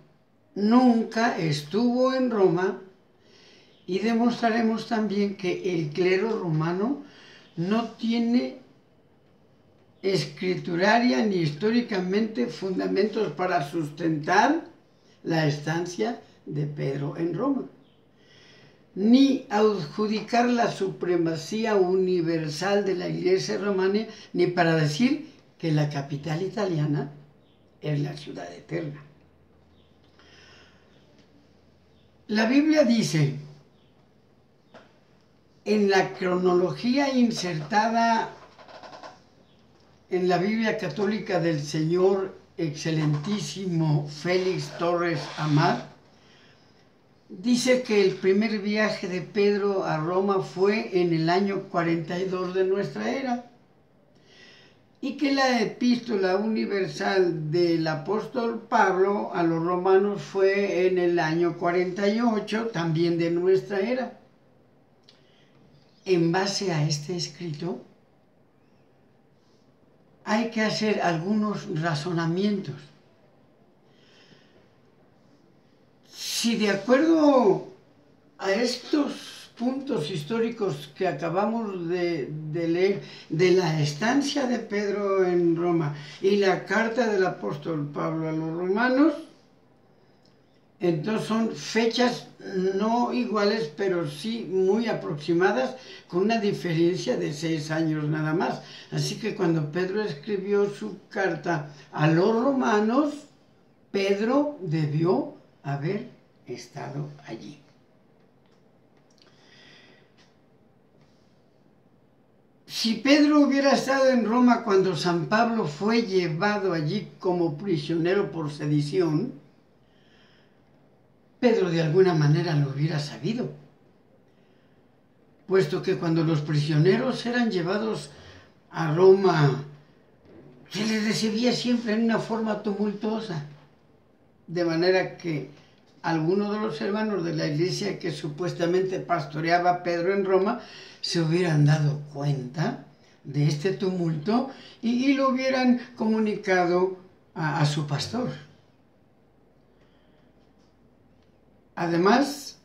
nunca estuvo en Roma, y demostraremos también que el clero romano no tiene escrituraria ni históricamente fundamentos para sustentar la estancia de Pedro en Roma, ni adjudicar la supremacía universal de la Iglesia romana, ni para decir que la capital italiana es la Ciudad Eterna. La Biblia dice, en la cronología insertada en la Biblia Católica del señor excelentísimo Félix Torres Amat, dice que el primer viaje de Pedro a Roma fue en el año 42 de nuestra era, y que la epístola universal del apóstol Pablo a los romanos fue en el año 48, también de nuestra era. En base a este escrito, hay que hacer algunos razonamientos. Si de acuerdo a estos puntos históricos que acabamos de leer de la estancia de Pedro en Roma y la carta del apóstol Pablo a los romanos, entonces son fechas no iguales, pero sí muy aproximadas, con una diferencia de 6 años nada más. Así que cuando Pedro escribió su carta a los romanos, Pedro debió haber estado allí. Si Pedro hubiera estado en Roma cuando San Pablo fue llevado allí como prisionero por sedición, Pedro de alguna manera lo hubiera sabido, puesto que cuando los prisioneros eran llevados a Roma, se les recibía siempre en una forma tumultuosa, de manera que algunos de los hermanos de la iglesia que supuestamente pastoreaba Pedro en Roma se hubieran dado cuenta de este tumulto y lo hubieran comunicado a su pastor. Además,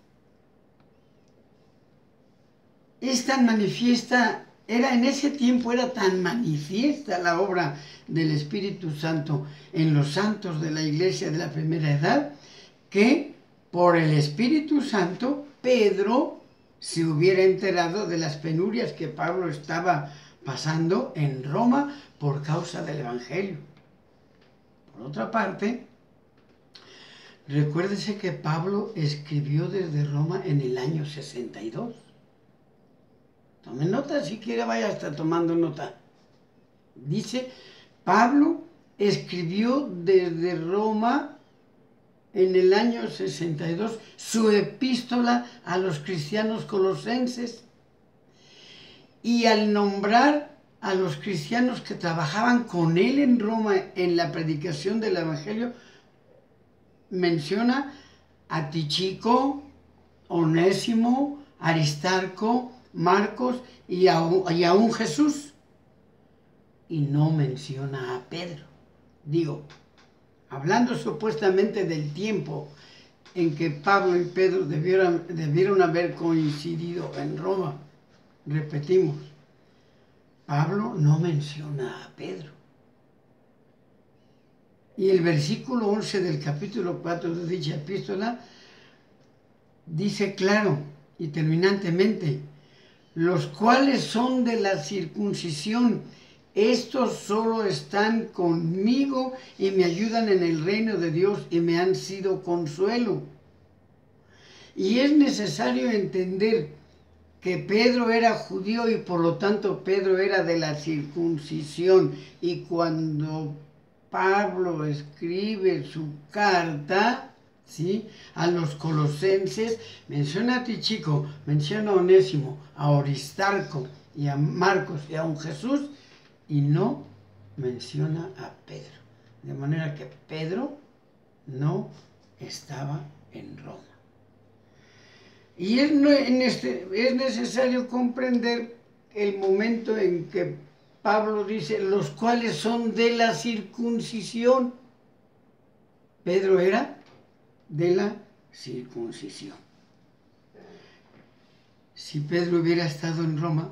es tan manifiesta, en ese tiempo era tan manifiesta la obra del Espíritu Santo en los santos de la iglesia de la primera edad, que por el Espíritu Santo Pedro se hubiera enterado de las penurias que Pablo estaba pasando en Roma por causa del Evangelio. Por otra parte, recuérdese que Pablo escribió desde Roma en el año 62. Tome nota, si quiere vaya a estar tomando nota. Dice, Pablo escribió desde Roma en el año 62 su epístola a los cristianos colosenses. Y al nombrar a los cristianos que trabajaban con él en Roma en la predicación del Evangelio, menciona a Tíquico, Onésimo, Aristarco, Marcos y a un Jesús. Y no menciona a Pedro. Digo, hablando supuestamente del tiempo en que Pablo y Pedro debieron haber coincidido en Roma. Repetimos, Pablo no menciona a Pedro. Y el versículo 11 del capítulo 4 de dicha epístola dice claro y terminantemente, los cuales son de la circuncisión, estos solo están conmigo y me ayudan en el reino de Dios y me han sido consuelo. Y es necesario entender que Pedro era judío y por lo tanto Pedro era de la circuncisión. Y cuando Pablo escribe su carta, ¿sí?, a los colosenses, menciona a Tíquico, menciona a Onésimo, a Aristarco y a Marcos y a un Jesús, y no menciona a Pedro. De manera que Pedro no estaba en Roma. Y es necesario comprender el momento en que Pablo dice, los cuales son de la circuncisión. Pedro era de la circuncisión. Si Pedro hubiera estado en Roma,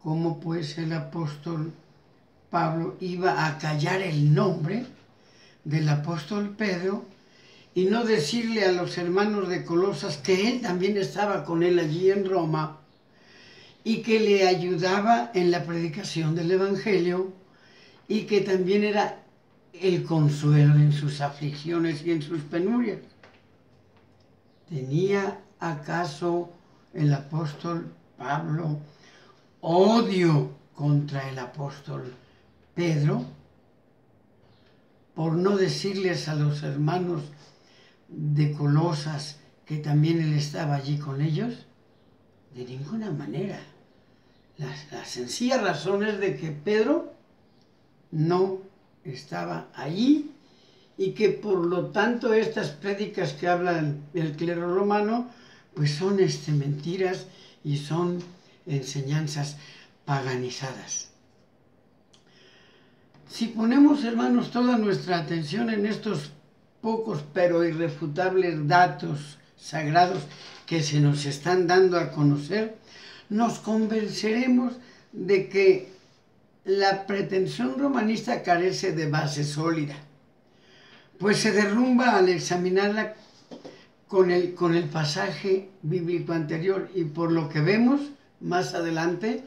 ¿cómo pues el apóstol Pablo iba a callar el nombre del apóstol Pedro y no decirle a los hermanos de Colosas que él también estaba con él allí en Roma y que le ayudaba en la predicación del Evangelio y que también era el consuelo en sus aflicciones y en sus penurias? ¿Tenía acaso el apóstol Pablo odio contra el apóstol Pedro por no decirles a los hermanos de Colosas que también él estaba allí con ellos? De ninguna manera. La sencilla razón es de que Pedro no estaba allí y que por lo tanto estas prédicas que hablan el clero romano pues son mentiras y son enseñanzas paganizadas. Si ponemos, hermanos, toda nuestra atención en estos pocos pero irrefutables datos sagrados que se nos están dando a conocer, nos convenceremos de que la pretensión romanista carece de base sólida, pues se derrumba al examinarla con el pasaje bíblico anterior, y por lo que vemos más adelante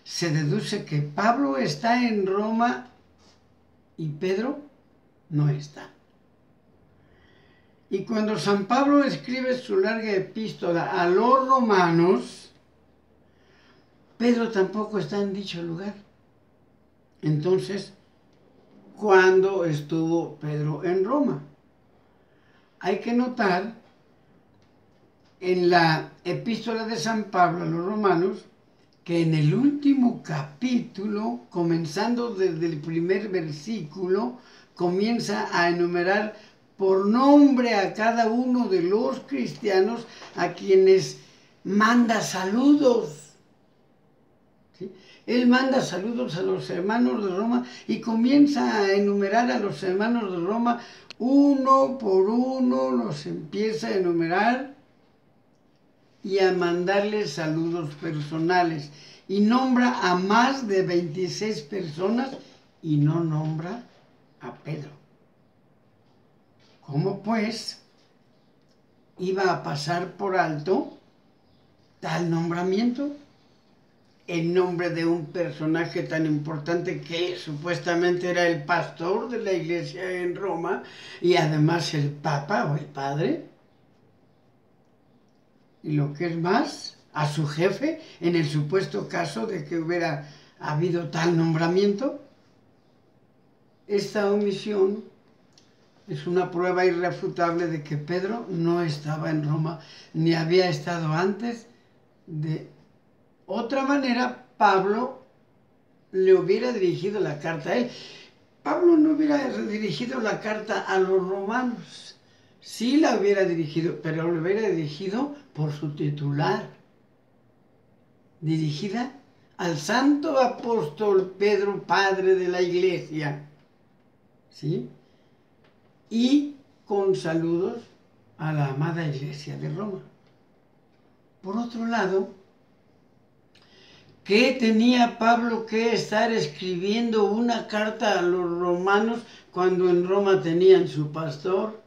se deduce que Pablo está en Roma y Pedro no está. Y cuando San Pablo escribe su larga epístola a los romanos, Pedro tampoco está en dicho lugar. Entonces, ¿cuándo estuvo Pedro en Roma? Hay que notar en la epístola de San Pablo a los romanos que en el último capítulo, comenzando desde el primer versículo, comienza a enumerar por nombre a cada uno de los cristianos a quienes manda saludos. ¿Sí? Él manda saludos a los hermanos de Roma y comienza a enumerar a los hermanos de Roma uno por uno, los empieza a enumerar y a mandarles saludos personales, y nombra a más de 26 personas y no nombra a Pedro. ¿Cómo pues iba a pasar por alto tal nombramiento en nombre de un personaje tan importante que supuestamente era el pastor de la iglesia en Roma y además el Papa o el Padre? Y lo que es más, a su jefe, en el supuesto caso de que hubiera habido tal nombramiento. Esta omisión es una prueba irrefutable de que Pedro no estaba en Roma, ni había estado antes. De otra manera, Pablo le hubiera dirigido la carta a él. Pablo no hubiera dirigido la carta a los romanos. Sí la hubiera dirigido, pero la hubiera dirigido por su titular. Dirigida al santo apóstol Pedro, padre de la iglesia. ¿Sí? Y con saludos a la amada iglesia de Roma. Por otro lado, ¿qué tenía Pablo que estar escribiendo una carta a los romanos cuando en Roma tenían su pastor?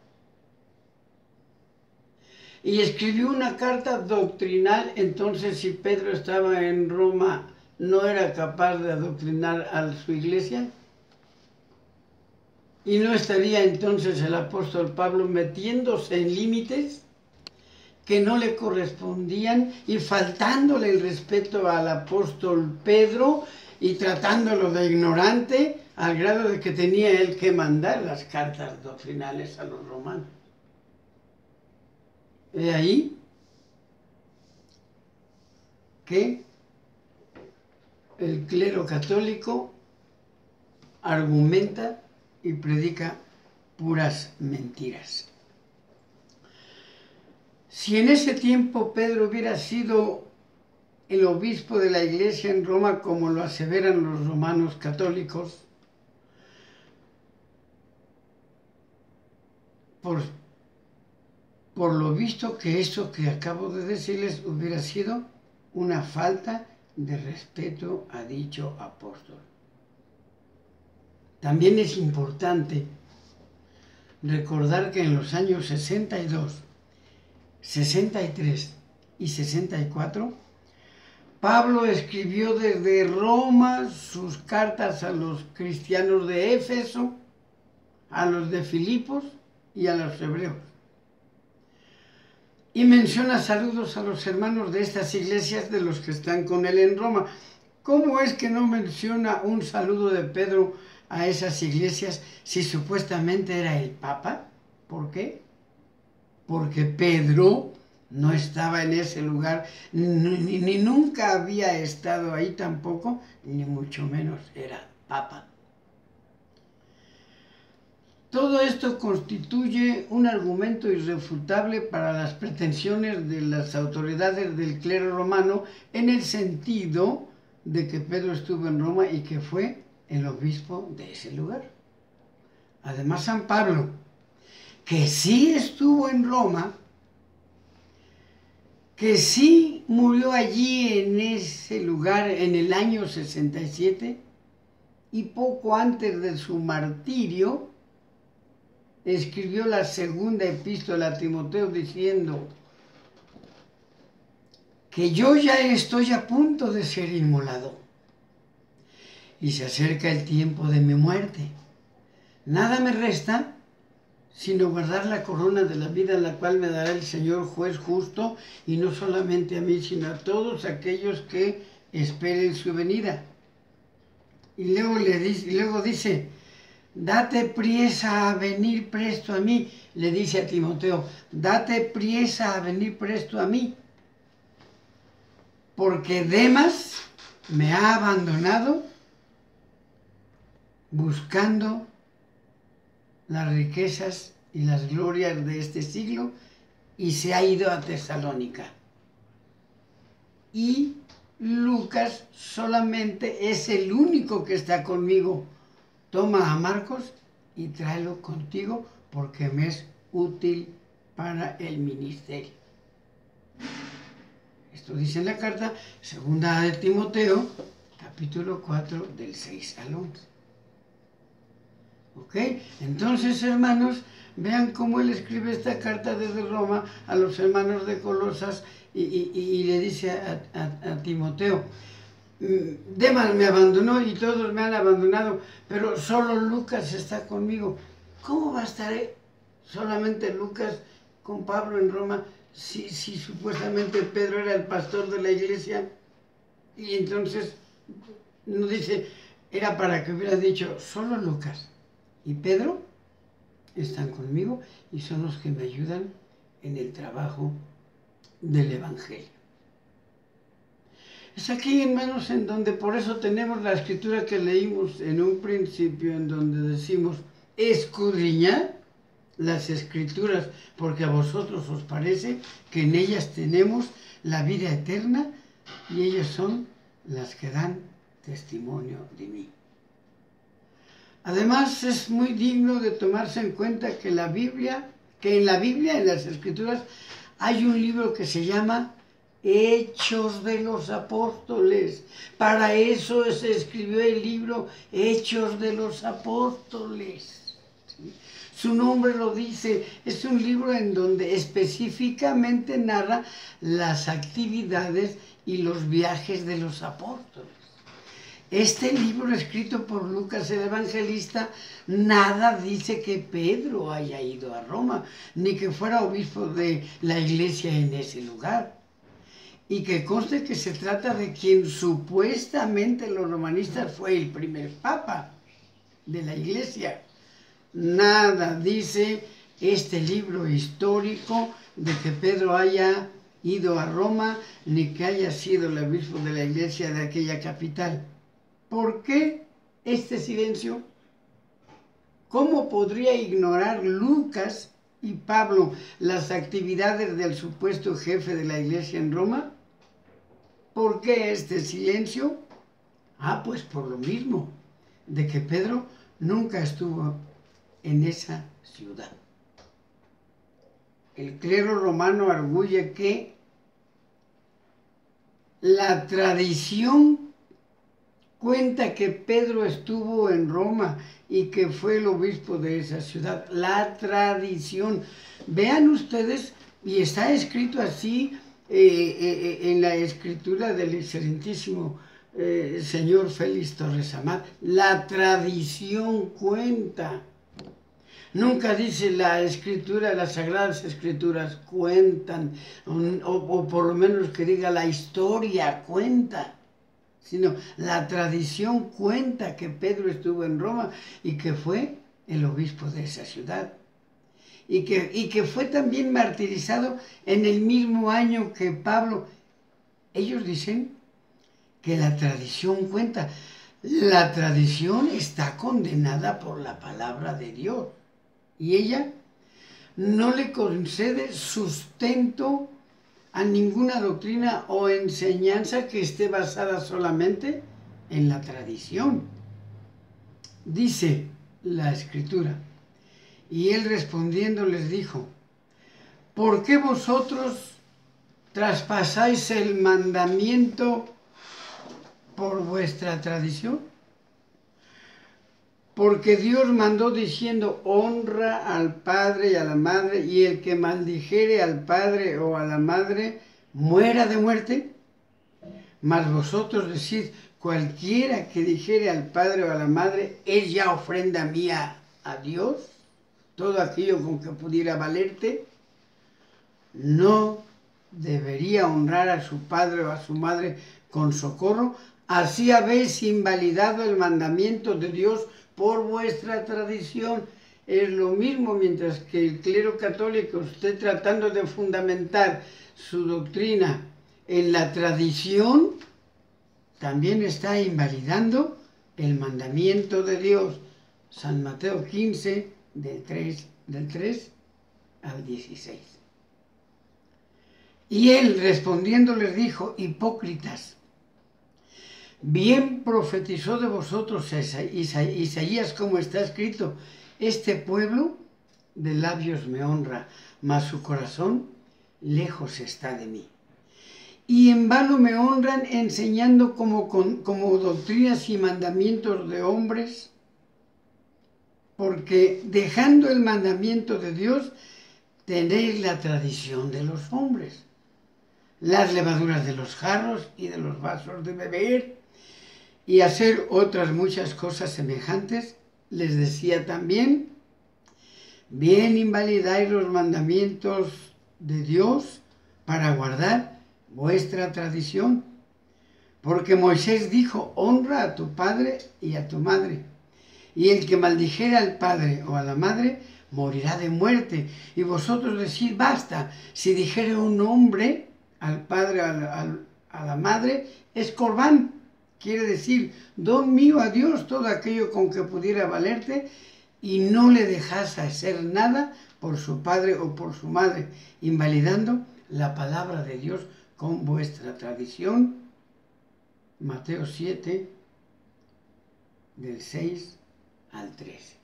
Y escribió una carta doctrinal. Entonces, si Pedro estaba en Roma, ¿no era capaz de adoctrinar a su iglesia? ¿Y no estaría entonces el apóstol Pablo metiéndose en límites que no le correspondían y faltándole el respeto al apóstol Pedro y tratándolo de ignorante al grado de que tenía él que mandar las cartas doctrinales a los romanos? He ahí que el clero católico argumenta y predica puras mentiras. Si en ese tiempo Pedro hubiera sido el obispo de la iglesia en Roma, como lo aseveran los romanos católicos, por lo visto que eso que acabo de decirles hubiera sido una falta de respeto a dicho apóstol. También es importante recordar que en los años 62, 63 y 64, Pablo escribió desde Roma sus cartas a los cristianos de Éfeso, a los de Filipos y a los hebreos. Y menciona saludos a los hermanos de estas iglesias de los que están con él en Roma. ¿Cómo es que no menciona un saludo de Pedro a esas iglesias si supuestamente era el Papa? ¿Por qué? Porque Pedro no estaba en ese lugar, ni nunca había estado ahí tampoco, ni mucho menos era Papa. Todo esto constituye un argumento irrefutable para las pretensiones de las autoridades del clero romano en el sentido de que Pedro estuvo en Roma y que fue el obispo de ese lugar. Además, San Pablo, que sí estuvo en Roma, que sí murió allí en ese lugar en el año 67 y poco antes de su martirio, escribió la segunda epístola a Timoteo diciendo que yo ya estoy a punto de ser inmolado y se acerca el tiempo de mi muerte. Nada me resta sino guardar la corona de la vida, la cual me dará el Señor juez justo, y no solamente a mí, sino a todos aquellos que esperen su venida. Y luego dice, date priesa a venir presto a mí, le dice a Timoteo, date priesa a venir presto a mí, porque Demas me ha abandonado buscando las riquezas y las glorias de este siglo y se ha ido a Tesalónica. Y Lucas solamente es el único que está conmigo. Toma a Marcos y tráelo contigo porque me es útil para el ministerio. Esto dice en la carta segunda de Timoteo, capítulo 4, del 6 al 11. ¿Ok? Entonces, hermanos, vean cómo él escribe esta carta desde Roma a los hermanos de Colosas y le dice a Timoteo, Demas me abandonó y todos me han abandonado, pero solo Lucas está conmigo. ¿Cómo va a estar solamente Lucas con Pablo en Roma si supuestamente Pedro era el pastor de la iglesia? Y entonces no dice, era para que hubiera dicho, solo Lucas y Pedro están conmigo y son los que me ayudan en el trabajo del Evangelio. Es aquí, hermanos, en donde por eso tenemos la escritura que leímos en un principio, en donde decimos, escudriñad las escrituras, porque a vosotros os parece que en ellas tenemos la vida eterna y ellas son las que dan testimonio de mí. Además, es muy digno de tomarse en cuenta que en la Biblia, en las escrituras, hay un libro que se llama Hechos de los Apóstoles. Para eso se escribió el libro Hechos de los Apóstoles. ¿Sí? Su nombre lo dice, es un libro en donde específicamente narra las actividades y los viajes de los apóstoles. Este libro escrito por Lucas el Evangelista nada dice que Pedro haya ido a Roma, ni que fuera obispo de la iglesia en ese lugar. Y que conste que se trata de quien supuestamente los romanistas fue el primer papa de la iglesia. Nada dice este libro histórico de que Pedro haya ido a Roma, ni que haya sido el obispo de la iglesia de aquella capital. ¿Por qué este silencio? ¿Cómo podría ignorar Lucas y Pablo las actividades del supuesto jefe de la iglesia en Roma? ¿Por qué este silencio? Pues por lo mismo, de que Pedro nunca estuvo en esa ciudad. El clero romano arguye que la tradición cuenta que Pedro estuvo en Roma y que fue el obispo de esa ciudad. La tradición. Vean ustedes, y está escrito así en la escritura del excelentísimo señor Félix Torres Amat. La tradición cuenta. Nunca dice la escritura, las sagradas escrituras cuentan, o por lo menos que diga la historia cuenta, sino la tradición cuenta que Pedro estuvo en Roma y que fue el obispo de esa ciudad. Y que fue también martirizado en el mismo año que Pablo. Ellos dicen que la tradición cuenta. La tradición está condenada por la palabra de Dios. Y ella no le concede sustento a ninguna doctrina o enseñanza que esté basada solamente en la tradición. Dice la Escritura, y él respondiendo les dijo, ¿por qué vosotros traspasáis el mandamiento por vuestra tradición? Porque Dios mandó diciendo, honra al padre y a la madre, y el que maldijere al padre o a la madre, muera de muerte. Mas vosotros decid, cualquiera que dijere al padre o a la madre, es ya ofrenda mía a Dios, todo aquello con que pudiera valerte, no debería honrar a su padre o a su madre con socorro. Así habéis invalidado el mandamiento de Dios por vuestra tradición. Es lo mismo, mientras que el clero católico esté tratando de fundamentar su doctrina en la tradición, también está invalidando el mandamiento de Dios. San Mateo 15, del 3 al 16. Y él respondiendo les dijo, hipócritas, bien profetizó de vosotros Isaías, como está escrito, este pueblo de labios me honra, mas su corazón lejos está de mí. Y en vano me honran enseñando como doctrinas y mandamientos de hombres, porque dejando el mandamiento de Dios, tenéis la tradición de los hombres, las levaduras de los jarros y de los vasos de beber, y hacer otras muchas cosas semejantes. Les decía también, bien invalidáis los mandamientos de Dios para guardar vuestra tradición, porque Moisés dijo, honra a tu padre y a tu madre, y el que maldijera al padre o a la madre morirá de muerte. Y vosotros decís, basta, si dijere un hombre al padre a la madre es corbán, quiere decir, don mío a Dios, todo aquello con que pudiera valerte, y no le dejas hacer nada por su padre o por su madre, invalidando la palabra de Dios con vuestra tradición. Mateo 7, del 6 al 13.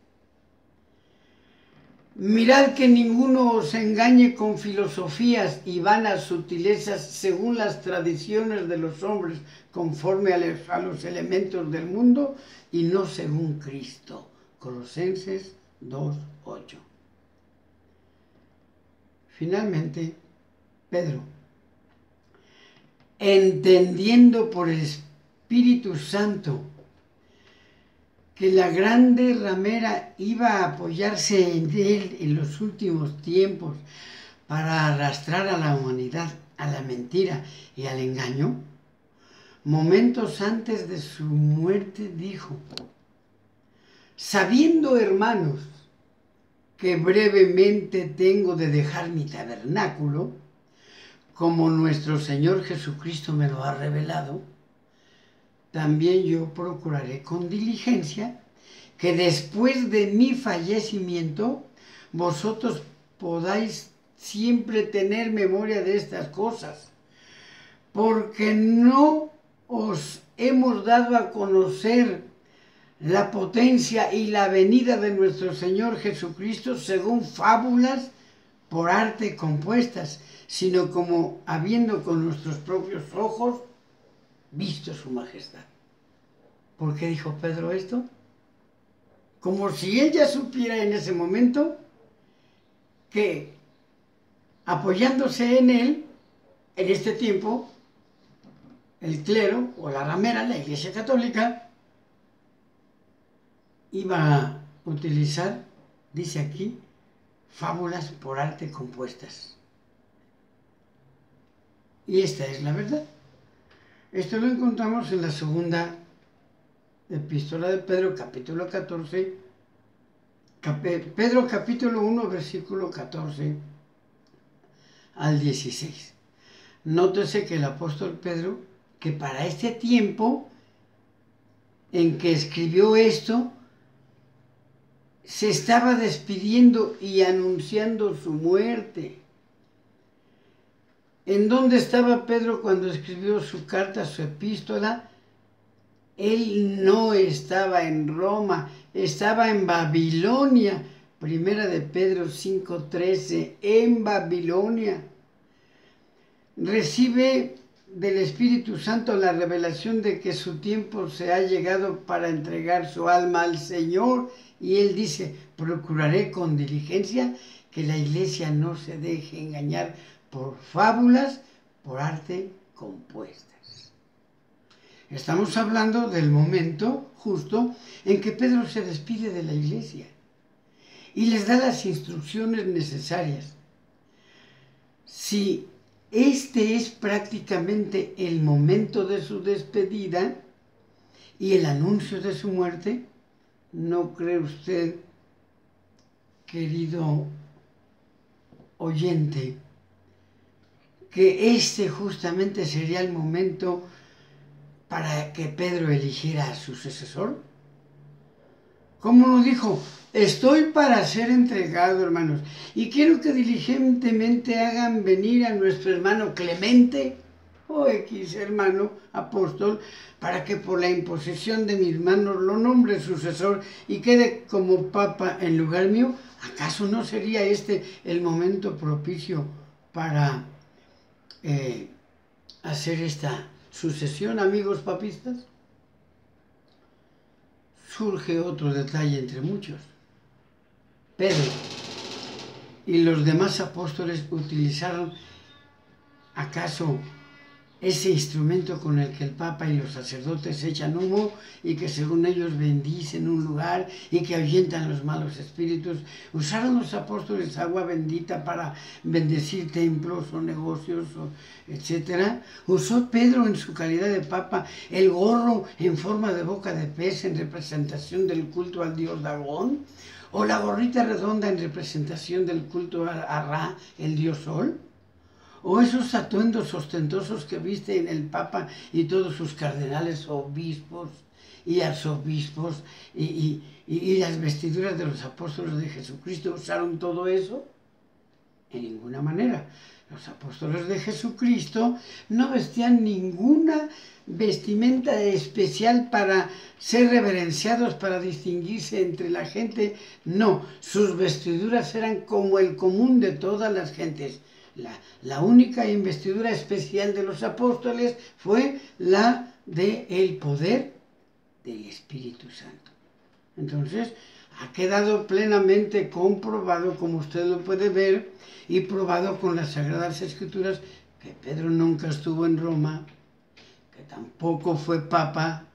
Mirad que ninguno os engañe con filosofías y vanas sutilezas según las tradiciones de los hombres, conforme a los elementos del mundo y no según Cristo. Colosenses 2:8. Finalmente, Pedro, entendiendo por el Espíritu Santo que la grande ramera iba a apoyarse en él en los últimos tiempos para arrastrar a la humanidad a la mentira y al engaño, momentos antes de su muerte dijo: sabiendo, hermanos, que brevemente tengo de dejar mi tabernáculo, como nuestro Señor Jesucristo me lo ha revelado, también yo procuraré con diligencia que después de mi fallecimiento vosotros podáis siempre tener memoria de estas cosas, porque no os hemos dado a conocer la potencia y la venida de nuestro Señor Jesucristo según fábulas por arte compuestas, sino como habiendo con nuestros propios ojos visto su majestad. ¿Por qué dijo Pedro esto? Como si él ya supiera en ese momento que, apoyándose en él, en este tiempo, el clero o la ramera, la Iglesia Católica, iba a utilizar, dice aquí, fábulas por arte compuestas. Y esta es la verdad. Esto lo encontramos en la segunda epístola de Pedro, capítulo 14, Pedro capítulo 1, versículo 14 al 16. Nótese que el apóstol Pedro, que para este tiempo en que escribió esto, se estaba despidiendo y anunciando su muerte. ¿En dónde estaba Pedro cuando escribió su carta, su epístola? Él no estaba en Roma, estaba en Babilonia. Primera de Pedro 5:13, en Babilonia. Recibe del Espíritu Santo la revelación de que su tiempo se ha llegado para entregar su alma al Señor, y él dice: procuraré con diligencia que la iglesia no se deje engañar por fábulas, por arte compuestas. Estamos hablando del momento justo en que Pedro se despide de la iglesia y les da las instrucciones necesarias. Si este es prácticamente el momento de su despedida y el anuncio de su muerte, ¿no cree usted, querido oyente, que este justamente sería el momento para que Pedro eligiera a su sucesor? ¿Cómo lo dijo? Estoy para ser entregado, hermanos, y quiero que diligentemente hagan venir a nuestro hermano Clemente, o X hermano apóstol, para que por la imposición de mis manos lo nombre sucesor y quede como papa en lugar mío. ¿Acaso no sería este el momento propicio para hacer esta sucesión, amigos papistas? Surge otro detalle entre muchos. Pedro y los demás apóstoles utilizaron acaso ese instrumento con el que el Papa y los sacerdotes echan humo y que según ellos bendicen un lugar y que ahuyentan los malos espíritus. ¿Usaron los apóstoles agua bendita para bendecir templos o negocios, etcétera? ¿Usó Pedro en su calidad de Papa el gorro en forma de boca de pez en representación del culto al dios Dagón? ¿O la gorrita redonda en representación del culto a Ra, el dios Sol? o esos atuendos ostentosos que visten el Papa y todos sus cardenales, obispos y arzobispos y las vestiduras de los apóstoles de Jesucristo usaron todo eso. En ninguna manera. Los apóstoles de Jesucristo no vestían ninguna vestimenta especial para ser reverenciados, para distinguirse entre la gente. No, sus vestiduras eran como el común de todas las gentes. La única investidura especial de los apóstoles fue la del poder del Espíritu Santo. Entonces, ha quedado plenamente comprobado, como usted lo puede ver, y probado con las Sagradas Escrituras, que Pedro nunca estuvo en Roma, que tampoco fue papa,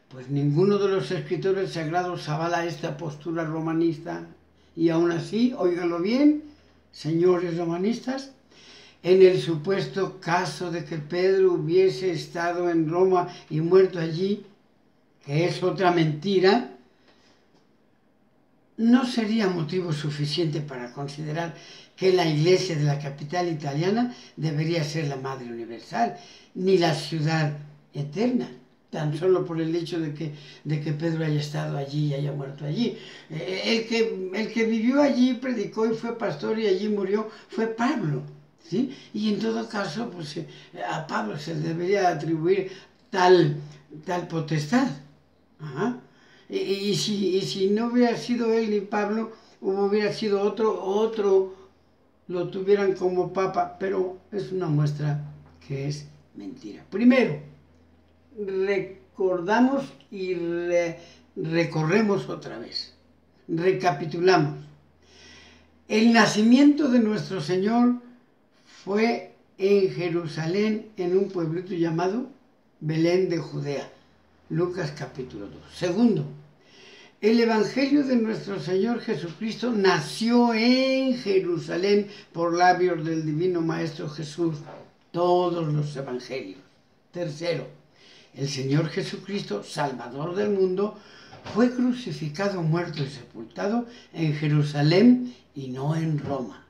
pues ninguno de los escritores sagrados avala esta postura romanista. Y aún así, óigalo bien, señores romanistas, en el supuesto caso de que Pedro hubiese estado en Roma y muerto allí, que es otra mentira, no sería motivo suficiente para considerar que la iglesia de la capital italiana debería ser la Madre Universal, ni la ciudad eterna, tan solo por el hecho de que Pedro haya estado allí y haya muerto allí. El que vivió allí, predicó y fue pastor y allí murió, fue Pablo, ¿sí? Y en todo caso, pues a Pablo se le debería atribuir tal potestad. Ajá. Y si no hubiera sido él ni Pablo, hubiera sido otro lo tuvieran como papa, pero es una muestra que es mentira. Primero, recordamos y recorremos otra vez, recapitulamos. El nacimiento de nuestro Señor fue en Jerusalén, en un pueblito llamado Belén de Judea. Lucas capítulo 2. Segundo, el Evangelio de nuestro Señor Jesucristo nació en Jerusalén por labios del Divino Maestro Jesús. Todos los Evangelios. Tercero, el Señor Jesucristo, Salvador del mundo, fue crucificado, muerto y sepultado en Jerusalén y no en Roma.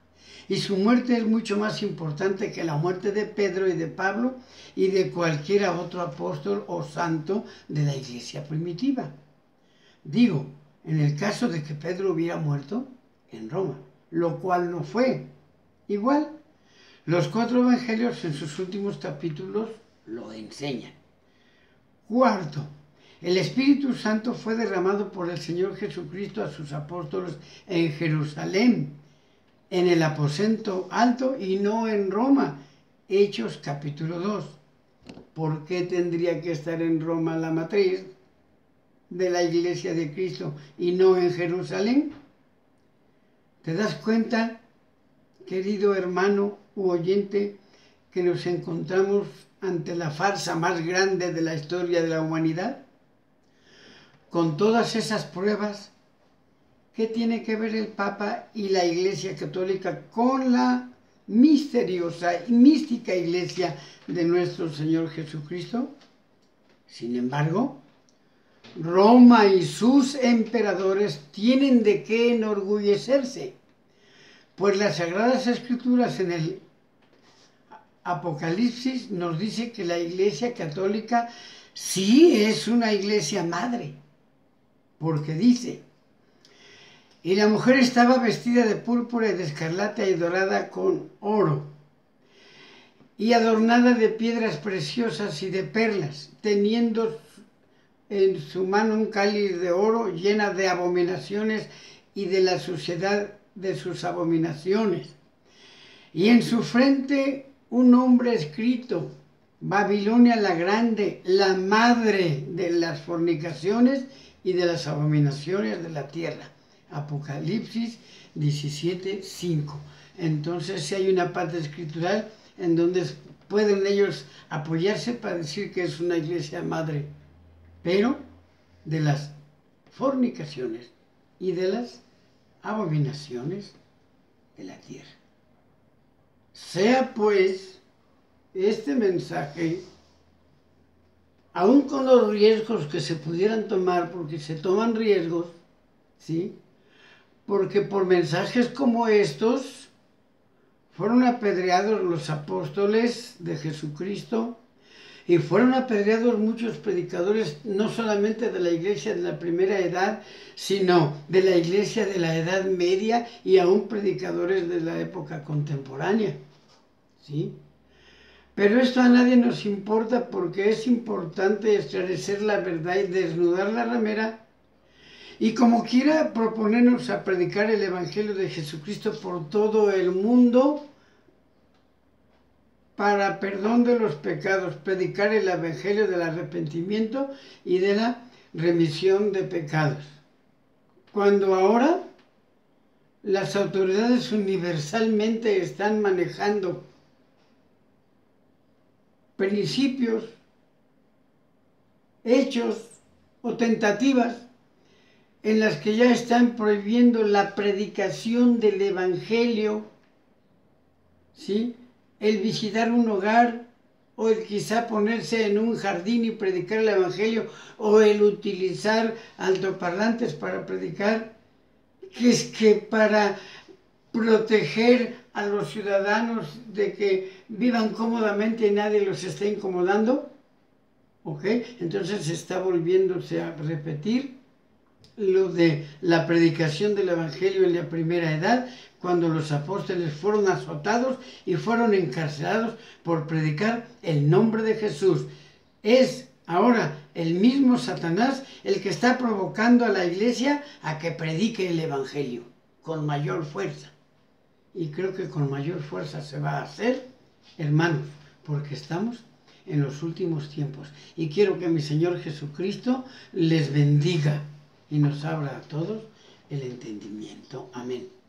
Y su muerte es mucho más importante que la muerte de Pedro y de Pablo y de cualquiera otro apóstol o santo de la iglesia primitiva. Digo, en el caso de que Pedro hubiera muerto en Roma, lo cual no fue. Igual, los 4 evangelios en sus últimos capítulos lo enseñan. Cuarto, el Espíritu Santo fue derramado por el Señor Jesucristo a sus apóstoles en Jerusalén, en el aposento alto y no en Roma. Hechos capítulo 2. ¿Por qué tendría que estar en Roma la matriz de la iglesia de Cristo y no en Jerusalén? ¿Te das cuenta, querido hermano u oyente, que nos encontramos ante la farsa más grande de la historia de la humanidad? Con todas esas pruebas, ¿qué tiene que ver el Papa y la Iglesia Católica con la misteriosa y mística Iglesia de nuestro Señor Jesucristo? Sin embargo, Roma y sus emperadores tienen de qué enorgullecerse, pues las Sagradas Escrituras en el Apocalipsis nos dice que la Iglesia Católica sí es una iglesia madre, porque dice: y la mujer estaba vestida de púrpura y de escarlata y dorada con oro, y adornada de piedras preciosas y de perlas, teniendo en su mano un cáliz de oro llena de abominaciones y de la suciedad de sus abominaciones. Y en su frente un nombre escrito: Babilonia la Grande, la madre de las fornicaciones y de las abominaciones de la tierra. Apocalipsis 17:5. Entonces, si hay una parte escritural en donde pueden ellos apoyarse para decir que es una iglesia madre, pero de las fornicaciones y de las abominaciones de la tierra. Sea pues este mensaje, aun con los riesgos que se pudieran tomar, porque se toman riesgos, ¿sí? Porque por mensajes como estos fueron apedreados los apóstoles de Jesucristo y fueron apedreados muchos predicadores, no solamente de la iglesia de la primera edad, sino de la iglesia de la Edad Media y aún predicadores de la época contemporánea. ¿Sí? Pero esto a nadie nos importa porque es importante esclarecer la verdad y desnudar la ramera. Y como quiera proponernos a predicar el Evangelio de Jesucristo por todo el mundo para perdón de los pecados, predicar el Evangelio del arrepentimiento y de la remisión de pecados. Cuando ahora las autoridades universalmente están manejando principios, hechos o tentativas en las que ya están prohibiendo la predicación del Evangelio, ¿sí? El visitar un hogar, o el quizá ponerse en un jardín y predicar el Evangelio, o el utilizar altoparlantes para predicar, que es que para proteger a los ciudadanos de que vivan cómodamente y nadie los esté incomodando, ¿ok? Entonces está volviéndose a repetir lo de la predicación del Evangelio en la primera edad, cuando los apóstoles fueron azotados y fueron encarcelados por predicar el nombre de Jesús. Es ahora el mismo Satanás el que está provocando a la iglesia a que predique el Evangelio con mayor fuerza. Y creo que con mayor fuerza se va a hacer, hermanos, porque estamos en los últimos tiempos. Y quiero que mi Señor Jesucristo les bendiga y nos abra a todos el entendimiento. Amén.